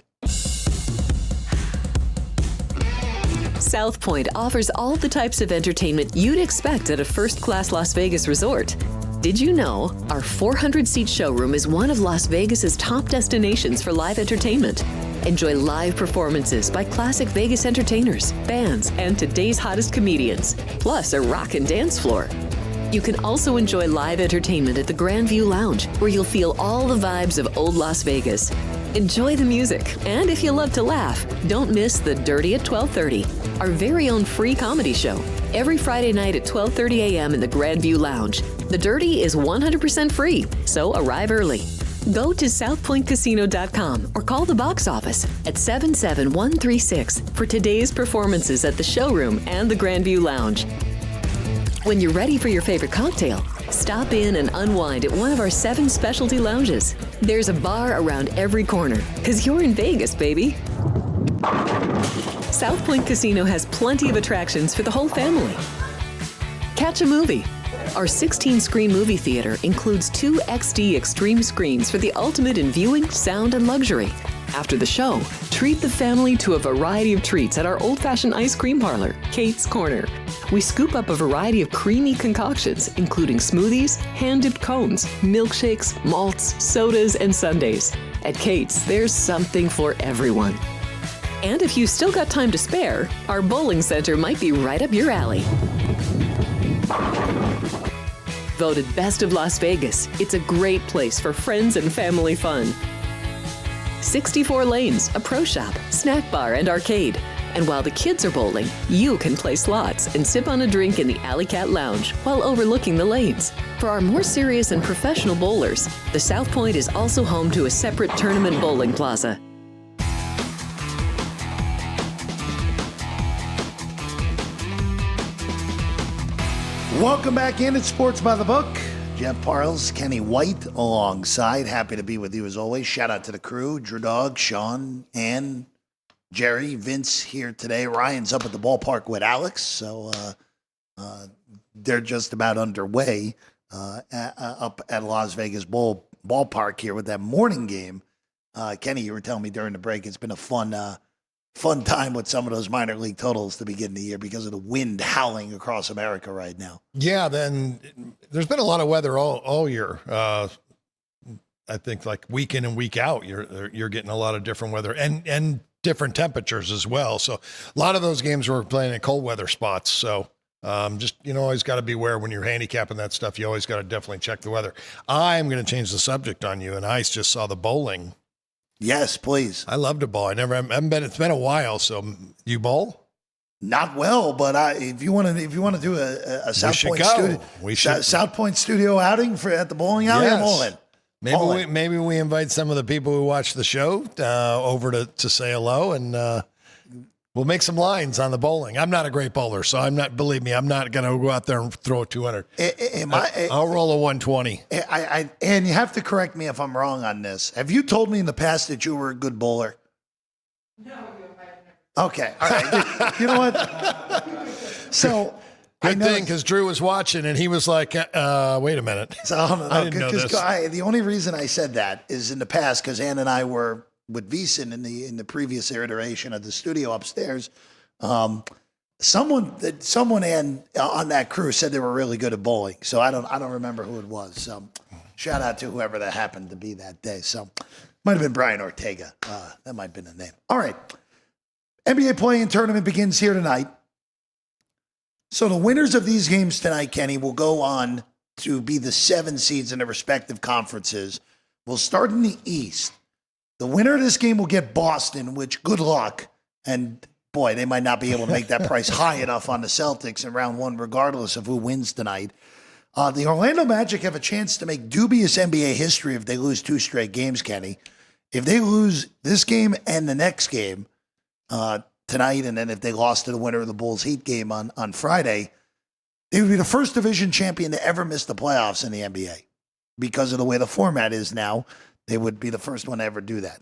South Point offers all the types of entertainment you'd expect at a first-class Las Vegas resort. Did you know our 400-seat showroom is one of Las Vegas's top destinations for live entertainment? Enjoy live performances by classic Vegas entertainers, bands, and today's hottest comedians, plus a rock and dance floor. You can also enjoy live entertainment at the Grand View Lounge, where you'll feel all the vibes of old Las Vegas. Enjoy the music, and if you love to laugh, don't miss The Dirty at 12:30, our very own free comedy show. Every Friday night at 12:30 a.m. in the Grand View Lounge. The Dirty is 100% free, so arrive early. Go to southpointcasino.com or call the box office at 77136 for today's performances at the showroom and the Grand View Lounge. When you're ready for your favorite cocktail, stop in and unwind at one of our 7 specialty lounges. There's a bar around every corner, because you're in Vegas, baby. South Point Casino has plenty of attractions for the whole family. Catch a movie. Our 16-screen movie theater includes 2 XD Extreme screens for the ultimate in viewing, sound, and luxury. After the show, treat the family to a variety of treats at our old-fashioned ice cream parlor, Kate's Corner. We scoop up a variety of creamy concoctions, including smoothies, hand-dipped cones, milkshakes, malts, sodas, and sundaes. At Kate's, there's something for everyone. And if you've still got time to spare, our bowling center might be right up your alley. Voted Best of Las Vegas, it's a great place for friends and family fun. 64 lanes, a pro shop, snack bar, and arcade. And while the kids are bowling, you can play slots and sip on a drink in the Alley Cat Lounge while overlooking the lanes. For our more serious and professional bowlers, the South Point is also home to a separate tournament bowling plaza. Welcome back in at Sports by the Book. Jeff Parles, Kenny White alongside. Happy to be with you as always. Shout out to the crew, Drew Dog, Sean, Ann, Jerry, Vince here today. Ryan's up at the ballpark with Alex, so they're just about underway up at Las Vegas ballpark here with that morning game. Kenny, you were telling me during the break it's been a fun time with some of those minor league totals to begin the year because of the wind howling across America right now. Yeah, then there's been a lot of weather all year. I think like week in and week out, you're getting a lot of different weather and different temperatures as well. So a lot of those games were playing in cold weather spots. So just, always got to beware when you're handicapping that stuff. You always got to definitely check the weather. I'm going to change the subject on you, and I just saw the bowling. Yes, please. I love to bowl. I haven't been. It's been a while. So you bowl? Not well, but if you want to do a South Point studio, South Point studio outing at the bowling alley, yes. I'm all in. Maybe we invite some of the people who watch the show over to say hello, and we'll make some lines on the bowling. I'm not a great bowler, so I'm not going to go out there and throw a 200. I'll roll a 120. And you have to correct me if I'm wrong on this. Have you told me in the past that you were a good bowler? No, okay. All right. You know what? So good thing, because Drew was watching and he was like, wait a minute. So, I didn't know this. The only reason I said that is in the past, because Ann and I were with Veasan in the previous iteration of the studio upstairs. Someone on that crew said they were really good at bowling. So I don't remember who it was. So shout out to whoever that happened to be that day. So might have been Brian Ortega. That might have been the name. All right. NBA play-in tournament begins here tonight. So the winners of these games tonight, Kenny, will go on to be the 7 seeds in their respective conferences. We'll start in the East. The winner of this game will get Boston, which good luck. And boy, they might not be able to make that price high enough on the Celtics in round 1, regardless of who wins tonight. The Orlando Magic have a chance to make dubious NBA history if they lose 2 straight games, Kenny. If they lose this game and the next game tonight, and then if they lost to the winner of the Bulls-Heat game on Friday, they would be the first division champion to ever miss the playoffs in the NBA. Because of the way the format is now, they would be the first one to ever do that.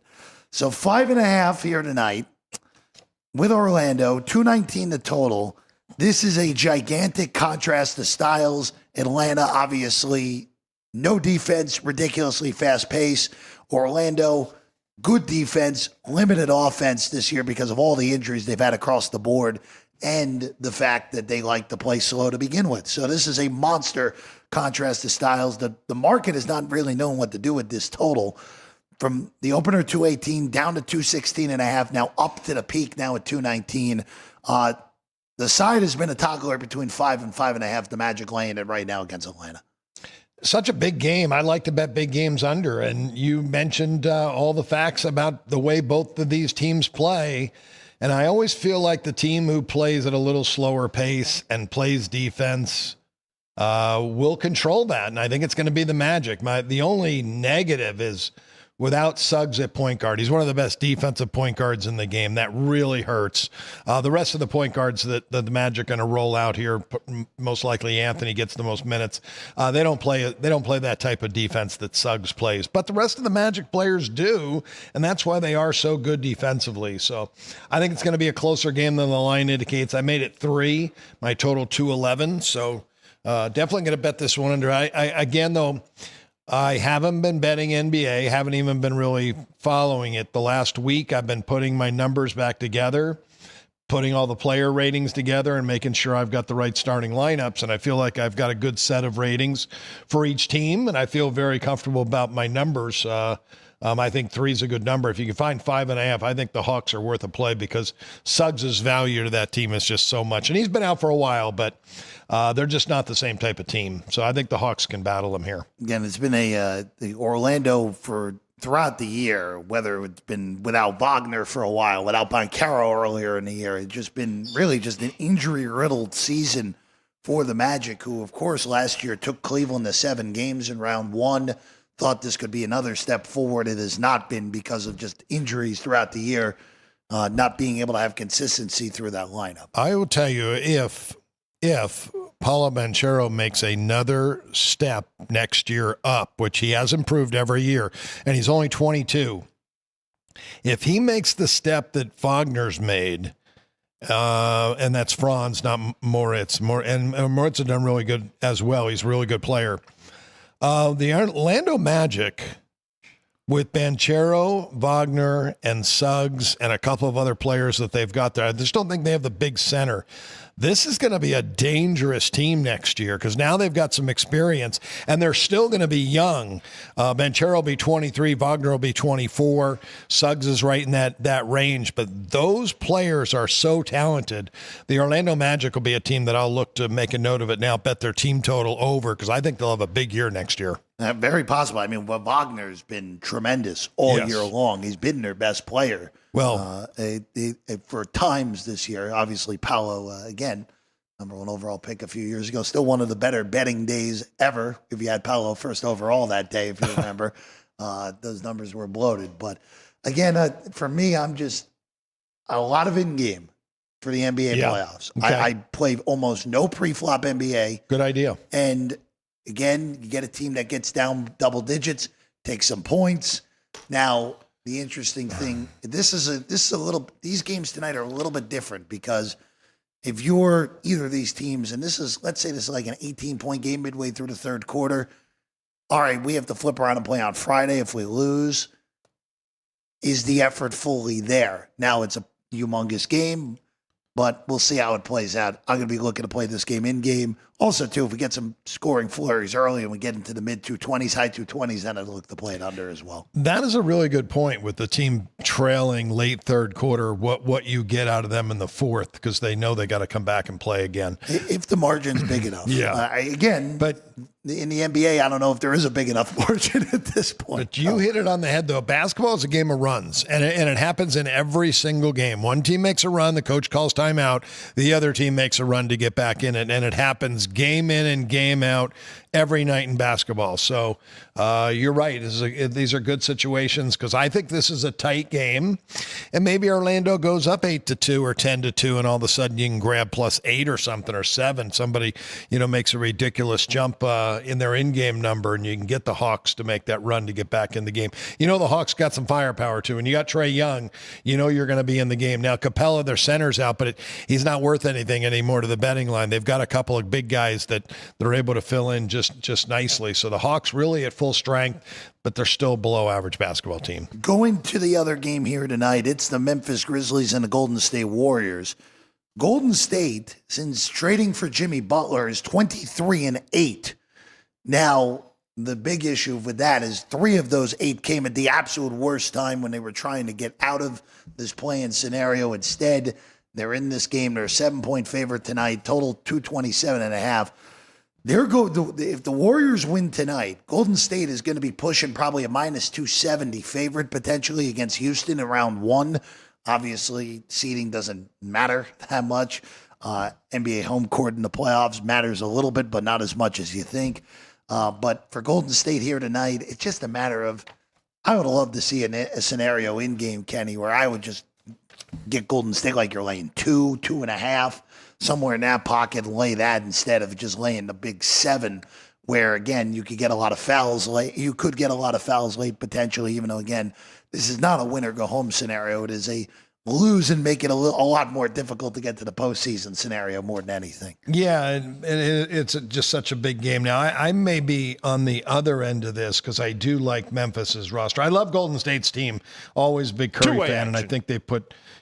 So 5.5 here tonight with Orlando, 219 the total. This is a gigantic contrast to styles. Atlanta, obviously, no defense, ridiculously fast pace. Orlando, good defense, limited offense this year because of all the injuries they've had across the board. and the fact that they like to play slow to begin with. So this is a monster contrast to styles. The market is not really knowing what to do with this total. From the opener 218 down to 216.5, now up to the peak now at 219. The side has been a toggler between 5 and 5.5. The Magic laying it right now against Atlanta. Such a big game. I like to bet big games under. And you mentioned all the facts about the way both of these teams play. And I always feel like the team who plays at a little slower pace and plays defense will control that. And I think it's going to be the Magic. The only negative is without Suggs at point guard. He's one of the best defensive point guards in the game. That really hurts. The rest of the point guards that the Magic are going to roll out here, most likely Anthony gets the most minutes. They don't play that type of defense that Suggs plays. But the rest of the Magic players do, and that's why they are so good defensively. So I think it's going to be a closer game than the line indicates. I made it 3, my total 211. So definitely going to bet this one under. Again, though, I haven't been betting NBA, haven't even been really following it. The last week, I've been putting my numbers back together, putting all the player ratings together and making sure I've got the right starting lineups. And I feel like I've got a good set of ratings for each team, and I feel very comfortable about my numbers. I think 3 is a good number. If you can find 5.5, I think the Hawks are worth a play because Suggs' value to that team is just so much. And he's been out for a while, but they're just not the same type of team. So I think the Hawks can battle them here. Again, it's been the Orlando for throughout the year, whether it's been without Wagner for a while, without Banchero earlier in the year, it's just been really just an injury-riddled season for the Magic, who, of course, last year took Cleveland to 7 games in round 1. Thought this could be another step forward. It has not been because of just injuries throughout the year, not being able to have consistency through that lineup. I will tell you, if Paulo Banchero makes another step next year up, which he has improved every year, and he's only 22, if he makes the step that Wagner's made, and that's Franz, not Moritz, and Moritz has done really good as well. He's a really good player. The Orlando Magic, with Banchero, Wagner, and Suggs, and a couple of other players that they've got there, I just don't think they have the big center. This is going to be a dangerous team next year because now they've got some experience, and they're still going to be young. Banchero will be 23, Wagner will be 24. Suggs is right in that range, but those players are so talented. The Orlando Magic will be a team that I'll look to make a note of it now, bet their team total over because I think they'll have a big year next year. Very possible. I mean, Wagner's been tremendous all year long. He's been their best player. Well, for times this year, obviously Paolo, again, number 1 overall pick a few years ago, still one of the better betting days ever. If you had Paolo first overall that day, if you remember, those numbers were bloated. But again, for me, I'm just a lot of in-game for the NBA playoffs. Okay. I play almost no pre-flop NBA. Good idea. And again, you get a team that gets down double digits, takes some points. Now, the interesting thing, this is a little, these games tonight are a little bit different because if you're either of these teams, and let's say this is like an 18-point game midway through the third quarter, all right, we have to flip around and play on Friday. If we lose, is the effort fully there? Now it's a humongous game, but we'll see how it plays out. I'm going to be looking to play this game in-game. Also, too, if we get some scoring flurries early and we get into the mid-220s, high 220s, then I'd look to play it under as well. That is a really good point with the team trailing late third quarter, what you get out of them in the fourth, because they know they got to come back and play again. If the margin's big enough. But in the NBA, I don't know if there is a big enough margin at this point. But you hit it on the head, though. Basketball is a game of runs, and it happens in every single game. One team makes a run, the coach calls timeout. The other team makes a run to get back in it, and it happens game in and game out every night in basketball. So you're right. These are good situations because I think this is a tight game, and maybe Orlando goes up 8-2 or 10-2, and all of a sudden you can grab +8 or something or 7. Somebody makes a ridiculous jump in their in-game number, and you can get the Hawks to make that run to get back in the game. The Hawks got some firepower too, and you got Trae Young. You're going to be in the game now. Capella, their center's out, but he's not worth anything anymore to the betting line. They've got a couple of big guys that they're able to fill in just nicely. So the Hawks really at full strength, but they're still below average basketball team. Going to the other game here tonight, it's the Memphis Grizzlies and the Golden State Warriors. Golden State, since trading for Jimmy Butler, is 23-8. Now, the big issue with that is 3 of those 8 came at the absolute worst time when they were trying to get out of this play-in scenario. Instead, they're in this game. They're a 7-point favorite tonight, total 227.5. If the Warriors win tonight, Golden State is going to be pushing probably a minus 270 favorite potentially against Houston in round 1. Obviously, seeding doesn't matter that much. NBA home court in the playoffs matters a little bit, but not as much as you think. But for Golden State here tonight, it's just a matter of, I would love to see a scenario in game, Kenny, where I would just get Golden State like you're laying 2.5, somewhere in that pocket, and lay that instead of just laying the big 7, where, again, you could get a lot of fouls late. You could get a lot of fouls late potentially, even though, again, this is not a win-or-go-home scenario. It is a lose and make it a lot more difficult to get to the postseason scenario more than anything. Yeah, and it's just such a big game. Now, I may be on the other end of this because I do like Memphis's roster. I love Golden State's team, always a big Curry fan, and I think they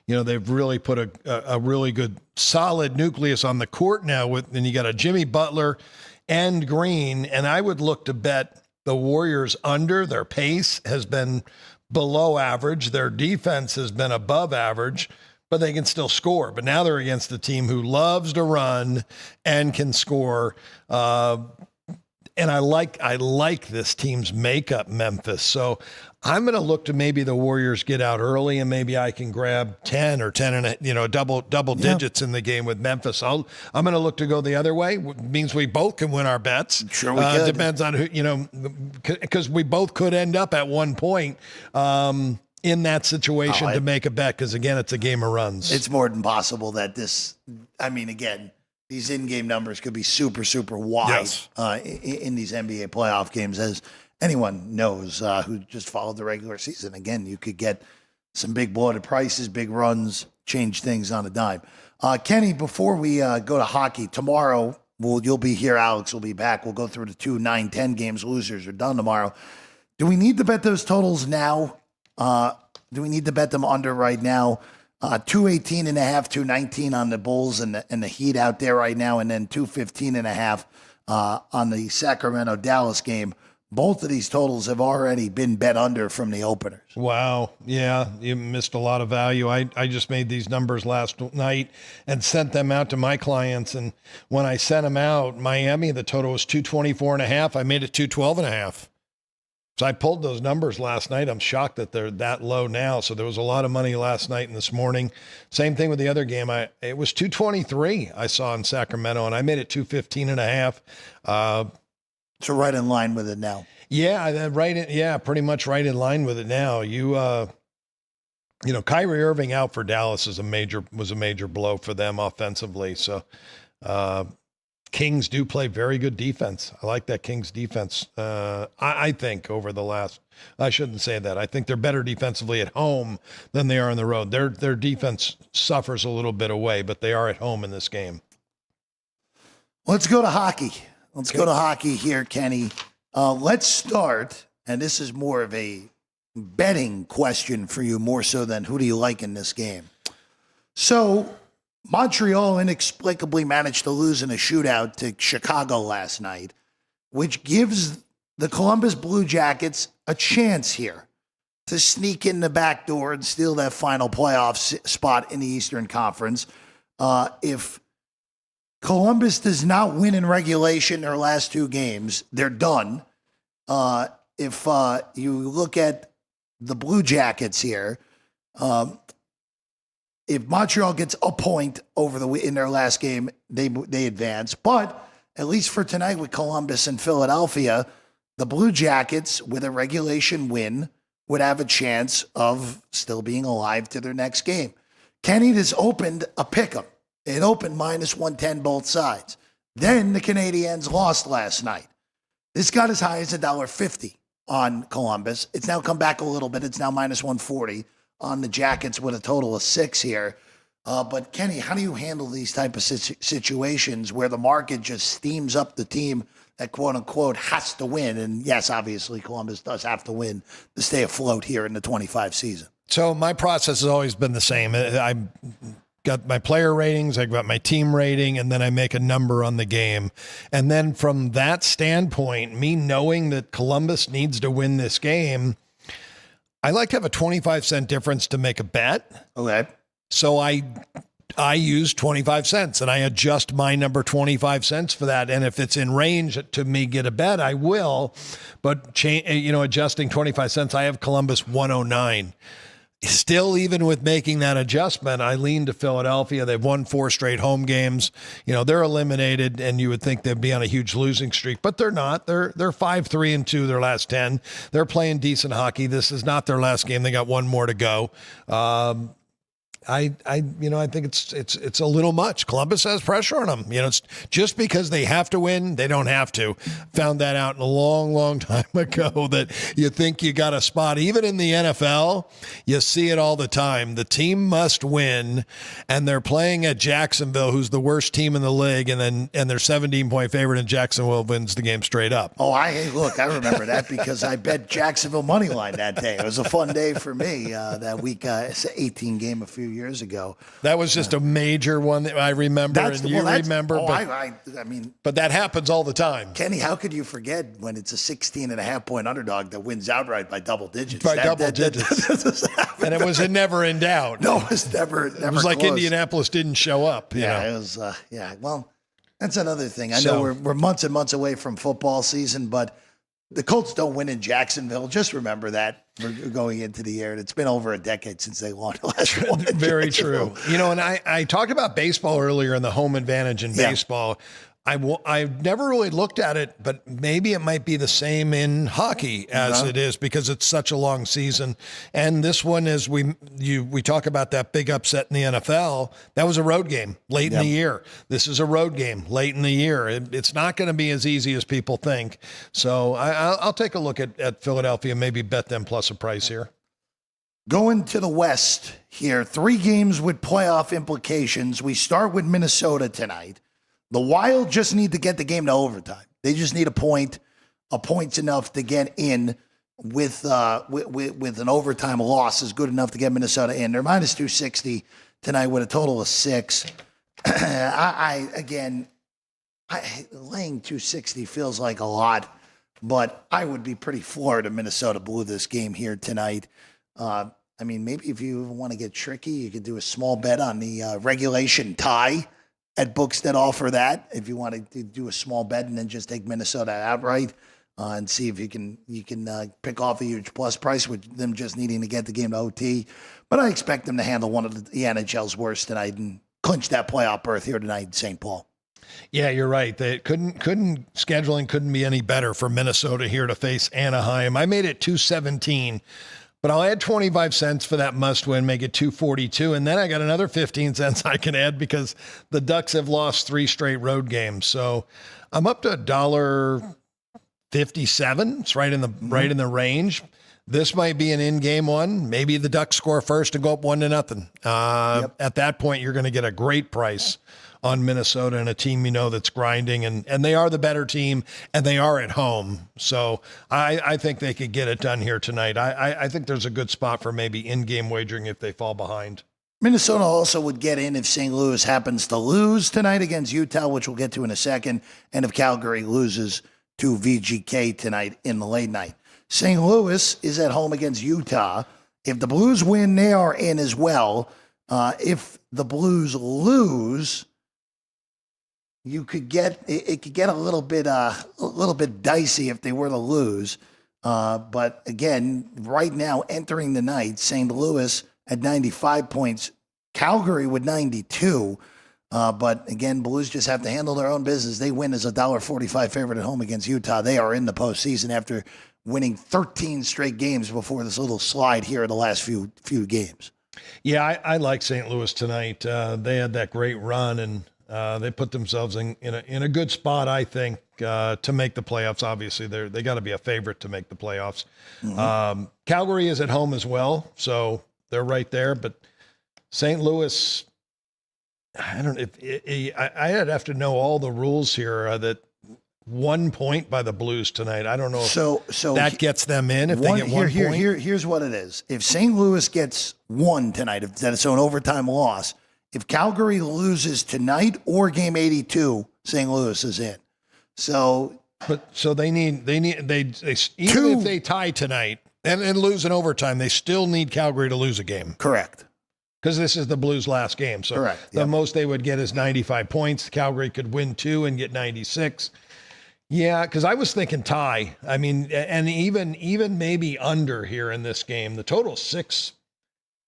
they've really put a really good, solid nucleus on the court now. And you got a Jimmy Butler and Green, and I would look to bet the Warriors under. Their pace has been below average. Their defense has been above average, but they can still score. But now they're against a team who loves to run and can score. And I like this team's makeup, Memphis. So I'm going to look to maybe the Warriors get out early, and maybe I can grab 10 or 10 and double digits in the game with Memphis. I'm going to look to go the other way. It means we both can win our bets. Sure, we could. Depends on who, because we both could end up at one point in that situation to make a bet. Because again, it's a game of runs. It's more than possible that again, these in-game numbers could be super, super wide in these NBA playoff games, as anyone knows who just followed the regular season. Again, you could get some big bloated prices, big runs, change things on a dime. Kenny, before we go to hockey, tomorrow you'll be here. Alex will be back. We'll go through the 2, 9, 10 games. Losers are done tomorrow. Do we need to bet those totals now? Do we need to bet them under right now? 218.5, 219 on the Bulls and the Heat out there right now, and then 215.5 on the Sacramento Dallas game. Both of these totals have already been bet under from the openers. Wow. Yeah, you missed a lot of value. I just made these numbers last night and sent them out to my clients. And when I sent them out, Miami, the total was 224.5. I made it 212.5. So I pulled those numbers last night. I'm shocked that they're that low now. So there was a lot of money last night and this morning. Same thing with the other game. It was 223 I saw in Sacramento, and I made it 215.5. So right in line with it now. Yeah, pretty much right in line with it now. Kyrie Irving out for Dallas was a major blow for them offensively. So Kings do play very good defense. I like that Kings defense. I think over the last, I shouldn't say that. I think they're better defensively at home than they are on the road. Their defense suffers a little bit away, but they are at home in this game. Let's go to hockey. Let's go to hockey here, Kenny. Let's start, and this is more of a betting question for you, more so than who do you like in this game. So Montreal inexplicably managed to lose in a shootout to Chicago last night, which gives the Columbus Blue Jackets a chance here to sneak in the back door and steal that final playoff spot in the Eastern Conference. If Columbus does not win in regulation their last 2 games, they're done. If you look at the Blue Jackets here, if Montreal gets a point in their last game, they advance. But at least for tonight with Columbus and Philadelphia, the Blue Jackets, with a regulation win, would have a chance of still being alive to their next game. Kenny has opened a pick'em. It opened minus 110 both sides. Then the Canadiens lost last night. This got as high as $1.50 on Columbus. It's now come back a little bit. It's now minus 140 on the Jackets with a total of 6 here. But Kenny, how do you handle these type of situations where the market just steams up the team that quote unquote has to win? And yes, obviously Columbus does have to win to stay afloat here in the 25 season. So my process has always been the same. got my player ratings, I've got my team rating, and then I make a number on the game. And then from that standpoint, me knowing that Columbus needs to win this game, I like to have a 25-cent difference to make a bet. Okay. So I use 25 cents and I adjust my number 25 cents for that. And if it's in range to me get a bet, I will. But adjusting 25 cents, I have Columbus 109. Still, even with making that adjustment, I lean to Philadelphia. They've won 4 straight home games. They're eliminated, and you would think they'd be on a huge losing streak, but they're not. They're 5-3-2 their last 10. They're playing decent hockey. This is not their last game. They got one more to go. I think it's a little much. Columbus has pressure on them. It's just because they have to win, they don't have to. Found that out a long, long time ago that you think you got a spot. Even in the NFL, you see it all the time. The team must win, and they're playing at Jacksonville, who's the worst team in the league, and they're 17-point favorite, and Jacksonville wins the game straight up. Oh, I remember that because I bet Jacksonville money line that day. It was a fun day for me. That week, it's an 18 game a few years ago. That was just a major one that I remember, remember. But that happens all the time. Kenny, how could you forget when it's a 16.5-point underdog that wins outright by double digits? Digits. And it was never in doubt. No, it was never It was like close. Indianapolis didn't show up. It was, well, that's another thing. I know we're months and months away from football season, but the Colts don't win in Jacksonville. Just remember that we're going into the year. It's been over a decade since they won the last one. Very true. And I talked about baseball earlier and the home advantage in baseball. I've never really looked at it, but maybe it might be the same in hockey as it is because it's such a long season. And this one, as we talk about that big upset in the NFL, that was a road game late in the year. This is a road game late in the year. It's not going to be as easy as people think. So I'll take a look at Philadelphia, maybe bet them plus a price here. Going to the West here, 3 games with playoff implications. We start with Minnesota tonight. The Wild just need to get the game to overtime. They just need a point. A point's enough to get in with an overtime loss is good enough to get Minnesota in. They're minus 260 tonight with a total of 6. Laying 260 feels like a lot, but I would be pretty floored if Minnesota blew this game here tonight. Maybe if you want to get tricky, you could do a small bet on the regulation tie at books that offer that. If you want to do a small bet and then just take Minnesota outright and see if you can pick off a huge plus price with them just needing to get the game to OT. But I expect them to handle one of the NHL's worst tonight and clinch that playoff berth here tonight in St. Paul. Yeah, you're right. They scheduling couldn't be any better for Minnesota here to face Anaheim. I made it 217. But I'll add 25 cents for that must win, make it 242. And then I got another 15 cents I can add because the Ducks have lost 3 straight road games. So I'm up to $1.57. It's right in the range. This might be an in-game one. Maybe the Ducks score first and go up 1-0. At that point, you're going to get a great price on Minnesota and a team that's grinding, and they are the better team, and they are at home. So I think they could get it done here tonight. I think there's a good spot for maybe in-game wagering if they fall behind. Minnesota also would get in if St. Louis happens to lose tonight against Utah, which we'll get to in a second, and if Calgary loses to VGK tonight in the late night. St. Louis is at home against Utah. If the Blues win, they are in as well. If the Blues lose, it could get a little bit dicey if they were to lose. But again, right now entering the night, St. Louis at 95 points, Calgary with 92. But again, Blues just have to handle their own business. They win as a $1.45 favorite at home against Utah. They are in the postseason after winning 13 straight games before this little slide here in the last few games. Yeah, I like St. Louis tonight. They had that great run, and they put themselves in a good spot, I think, to make the playoffs. Obviously, they got to be a favorite to make the playoffs. Mm-hmm. Calgary is at home as well, so they're right there. But St. Louis, I don't know. I'd have to know all the rules here. That 1 point by the Blues tonight. I don't know if so that gets them in. If they get 1 point, here's what it is. If St. Louis gets 1 tonight, if that's an overtime loss, If Calgary loses tonight or game 82, St. Louis is in. So they even if they tie tonight and lose in overtime, they still need Calgary to lose a game. Correct. Because this is the Blues' last game. So correct. The most they would get is 95 points. Calgary could win 2 and get 96. Yeah, because I was thinking tie. I mean, and even maybe under here in this game. The total 6.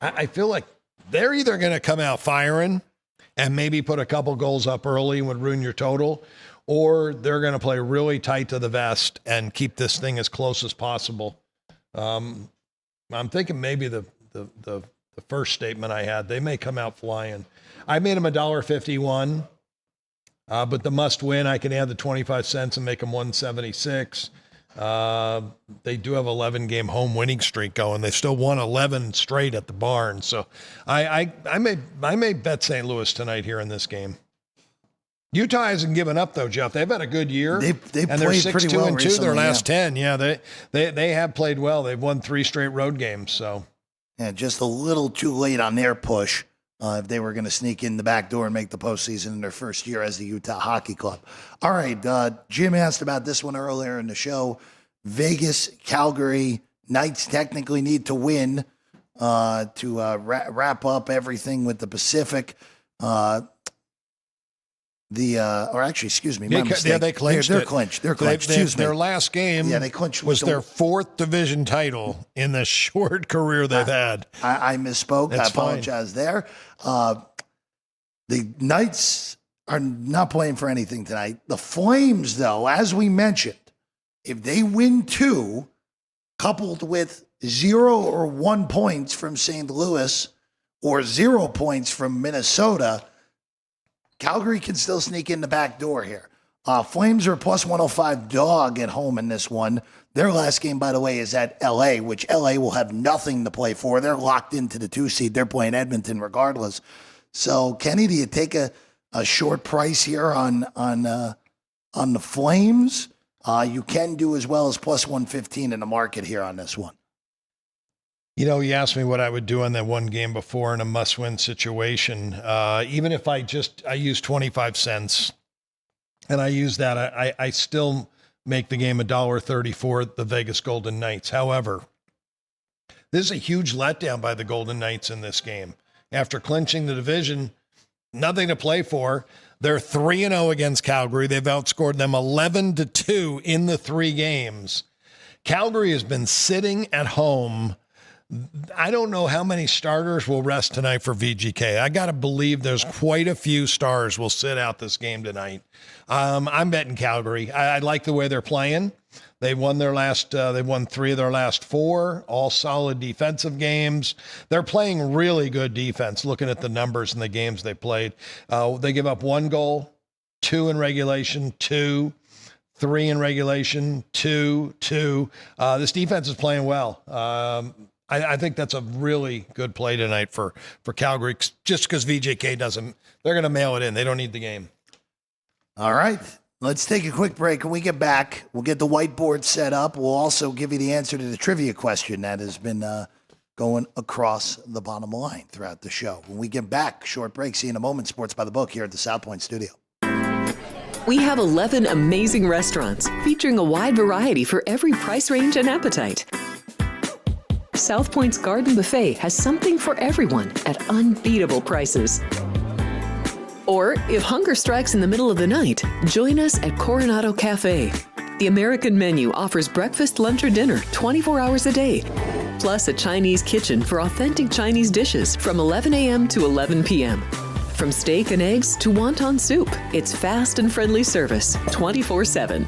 I feel like they're either going to come out firing and maybe put a couple goals up early and would ruin your total, or they're going to play really tight to the vest and keep this thing as close as possible. I'm thinking maybe the first statement I had, they may come out flying. I made them $1.51, but the must win, I can add the 25 cents and make them 176. They do have 11-game home winning streak going. They still won 11 straight at the barn. So I may bet St. Louis tonight here in this game. Utah hasn't given up though, Jeff. They've had a good year. They and they're 6-2-2 their last 10. Yeah, they have played well. They've won 3 straight road games. So yeah, just a little too late on their push. If they were going to sneak in the back door and make the postseason in their first year as the Utah Hockey Club. All right, Jim asked about this one earlier in the show. Vegas, Calgary, Knights technically need to win to wrap up everything with the Pacific. Excuse me, my mistake. Yeah, they clinched. They're clinched. Excuse me. Their last game they clinched was their 4th division title in the short career they've had. I misspoke. That's I apologize there. The Knights are not playing for anything tonight. The Flames, though, as we mentioned, if they win 2, coupled with 0 or 1 points from St. Louis or 0 points from Minnesota, Calgary can still sneak in the back door here. Flames are a plus 105 dog at home in this one. Their last game, by the way, is at L.A., which L.A. will have nothing to play for. They're locked into the 2 seed. They're playing Edmonton regardless. So, Kenny, do you take a short price here on the Flames? You can do as well as plus 115 in the market here on this one. You know, you asked me what I would do on that one game before in a must-win situation. Even if I use 25 cents and I use that, I still make the game $1.30 for the Vegas Golden Knights. However, this is a huge letdown by the Golden Knights in this game. After clinching the division, nothing to play for. They're 3-0 against Calgary. They've outscored them 11-2 in the 3 games. Calgary has been sitting at home. I don't know how many starters will rest tonight for VGK. I got to believe there's quite a few stars will sit out this game tonight. I'm betting Calgary. I like the way they're playing. They won they won 3 of their last 4, all solid defensive games. They're playing really good defense, looking at the numbers in the games they played. They give up 1 goal, 2 in regulation, 2, 3 in regulation, 2. This defense is playing well. I think that's a really good play tonight for Calgary, just because VJK doesn't. They're going to mail it in. They don't need the game. All right. Let's take a quick break. When we get back, we'll get the whiteboard set up. We'll also give you the answer to the trivia question that has been going across the bottom line throughout the show. When we get back, short break. See you in a moment. Sports by the Book here at the South Point Studio. We have 11 amazing restaurants featuring a wide variety for every price range and appetite. South Point's Garden Buffet has something for everyone at unbeatable prices. Or, if hunger strikes in the middle of the night, join us at Coronado Cafe. The American menu offers breakfast, lunch, or dinner 24 hours a day, plus a Chinese kitchen for authentic Chinese dishes from 11 a.m. to 11 p.m. From steak and eggs to wonton soup, it's fast and friendly service 24/7.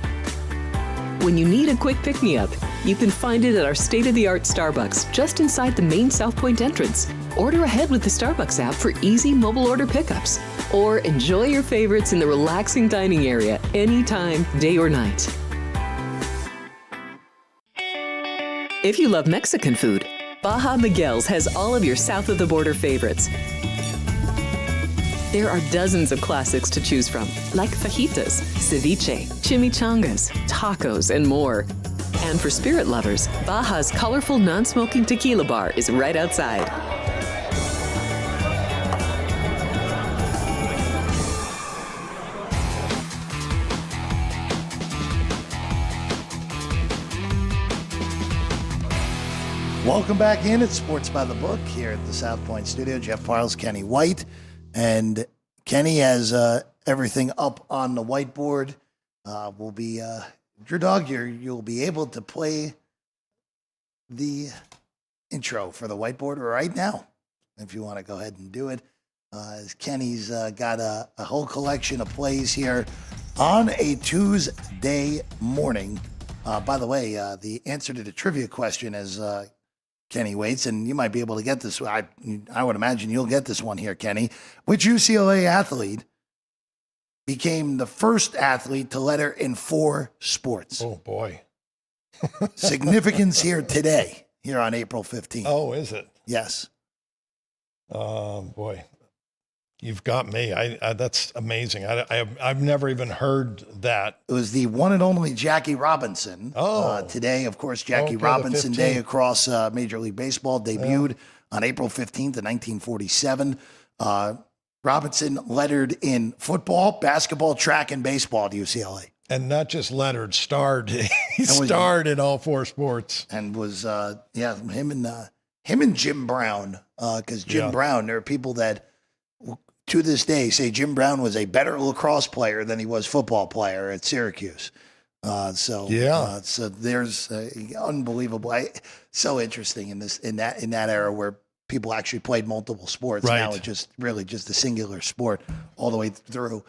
When you need a quick pick-me-up, you can find it at our state-of-the-art Starbucks just inside the main South Point entrance. Order ahead with the Starbucks app for easy mobile order pickups. Or enjoy your favorites in the relaxing dining area anytime, day or night. If you love Mexican food, Baja Miguel's has all of your south-of-the-border favorites. There are dozens of classics to choose from, like fajitas, ceviche, chimichangas, tacos, and more. And for spirit lovers, Baja's colorful non-smoking tequila bar is right outside. Welcome back in. It's Sports by the Book here at the South Point Studio. Jeff Parles, Kenny White. And Kenny has everything up on the whiteboard. Will be your dog here. You'll be able to play the intro for the whiteboard right now if you want to go ahead and do it. Kenny's got a whole collection of plays here on a Tuesday morning. By the way, the answer to the trivia question is Kenny waits, and you might be able to get this. I would imagine you'll get this one here, Kenny. Which UCLA athlete became the first athlete to letter in 4 sports? Oh, boy. Significance here today, here on April 15th. Oh, is it? Yes. Boy. You've got me. That's amazing. I've never even heard that. It was the one and only Jackie Robinson. Today, of course, Jackie Robinson Day across Major League Baseball debuted on April 15th of 1947. Robinson lettered in football, basketball, track, and baseball at UCLA. And not just lettered, starred. He starred in all 4 sports. And was, him and Jim Brown. Because Jim Brown, there are people that to this day say Jim Brown was a better lacrosse player than he was football player at Syracuse. So there's unbelievable. So interesting in that era where people actually played multiple sports. Right. Now it's just a singular sport all the way through.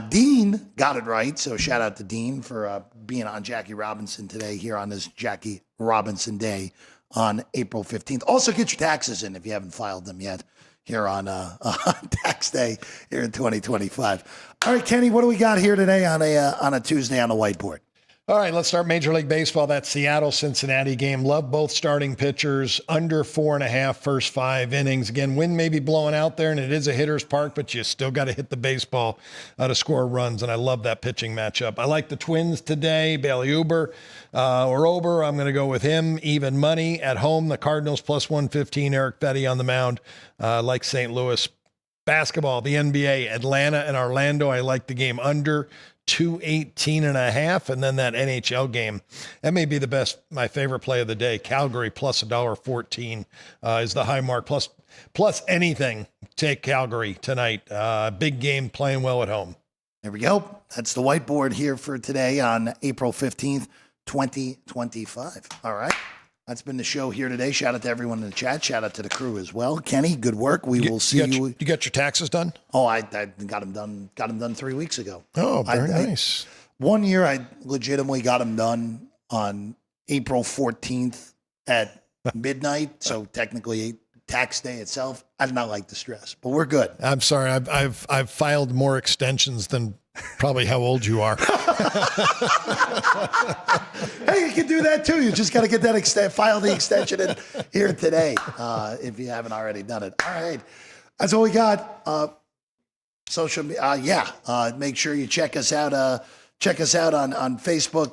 Dean got it right. So shout out to Dean for being on Jackie Robinson today here on this Jackie Robinson Day on April 15th. Also get your taxes in if you haven't filed them yet here on tax day here in 2025. All right, Kenny, what do we got here today on a Tuesday on the whiteboard? All right, let's start Major League Baseball. That Seattle-Cincinnati game. Love both starting pitchers. Under 4.5 first 5 innings. Again, wind may be blowing out there, and it is a hitter's park, but you still got to hit the baseball to score runs, and I love that pitching matchup. I like the Twins today. Bailey Ober. I'm going to go with him. Even money at home. The Cardinals plus 115. Eric Petty on the mound. Like St. Louis. Basketball, the NBA, Atlanta and Orlando. I like the game under 218.5, and then that NHL game. That may be my favorite play of the day. Calgary plus $1.14 is the high mark. Plus anything. Take Calgary tonight. Big game, playing well at home. There we go. That's the whiteboard here for today on April 15th, 2025. All right. That's been the show here today. Shout out to everyone in the chat. Shout out to the crew as well. Kenny, good work. We will see you. You got your taxes done? Oh, I got them done. Got them done 3 weeks ago. Oh, very nice. One year, I legitimately got them done on April 14th at midnight. So technically, tax day itself. I did not like the stress, but we're good. I'm sorry. I've filed more extensions than probably how old you are. Hey, you can do that too. You just got to get that file the extension in here today if you haven't already done it. All right, that's all we got. Social media, make sure you check us out. Check us out on Facebook,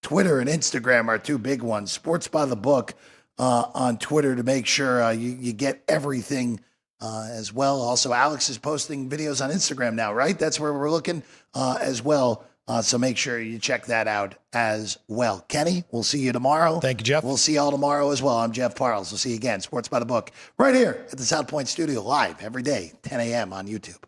Twitter and Instagram are 2 big ones. Sports by the Book on Twitter to make sure you get everything. As well. Also, Alex is posting videos on Instagram now, right? That's where we're looking as well. So make sure you check that out as well. Kenny, we'll see you tomorrow. Thank you, Jeff. We'll see y'all tomorrow as well. I'm Jeff Parles. We'll see you again. Sports by the Book right here at the South Point Studio live every day, 10 a.m. on YouTube.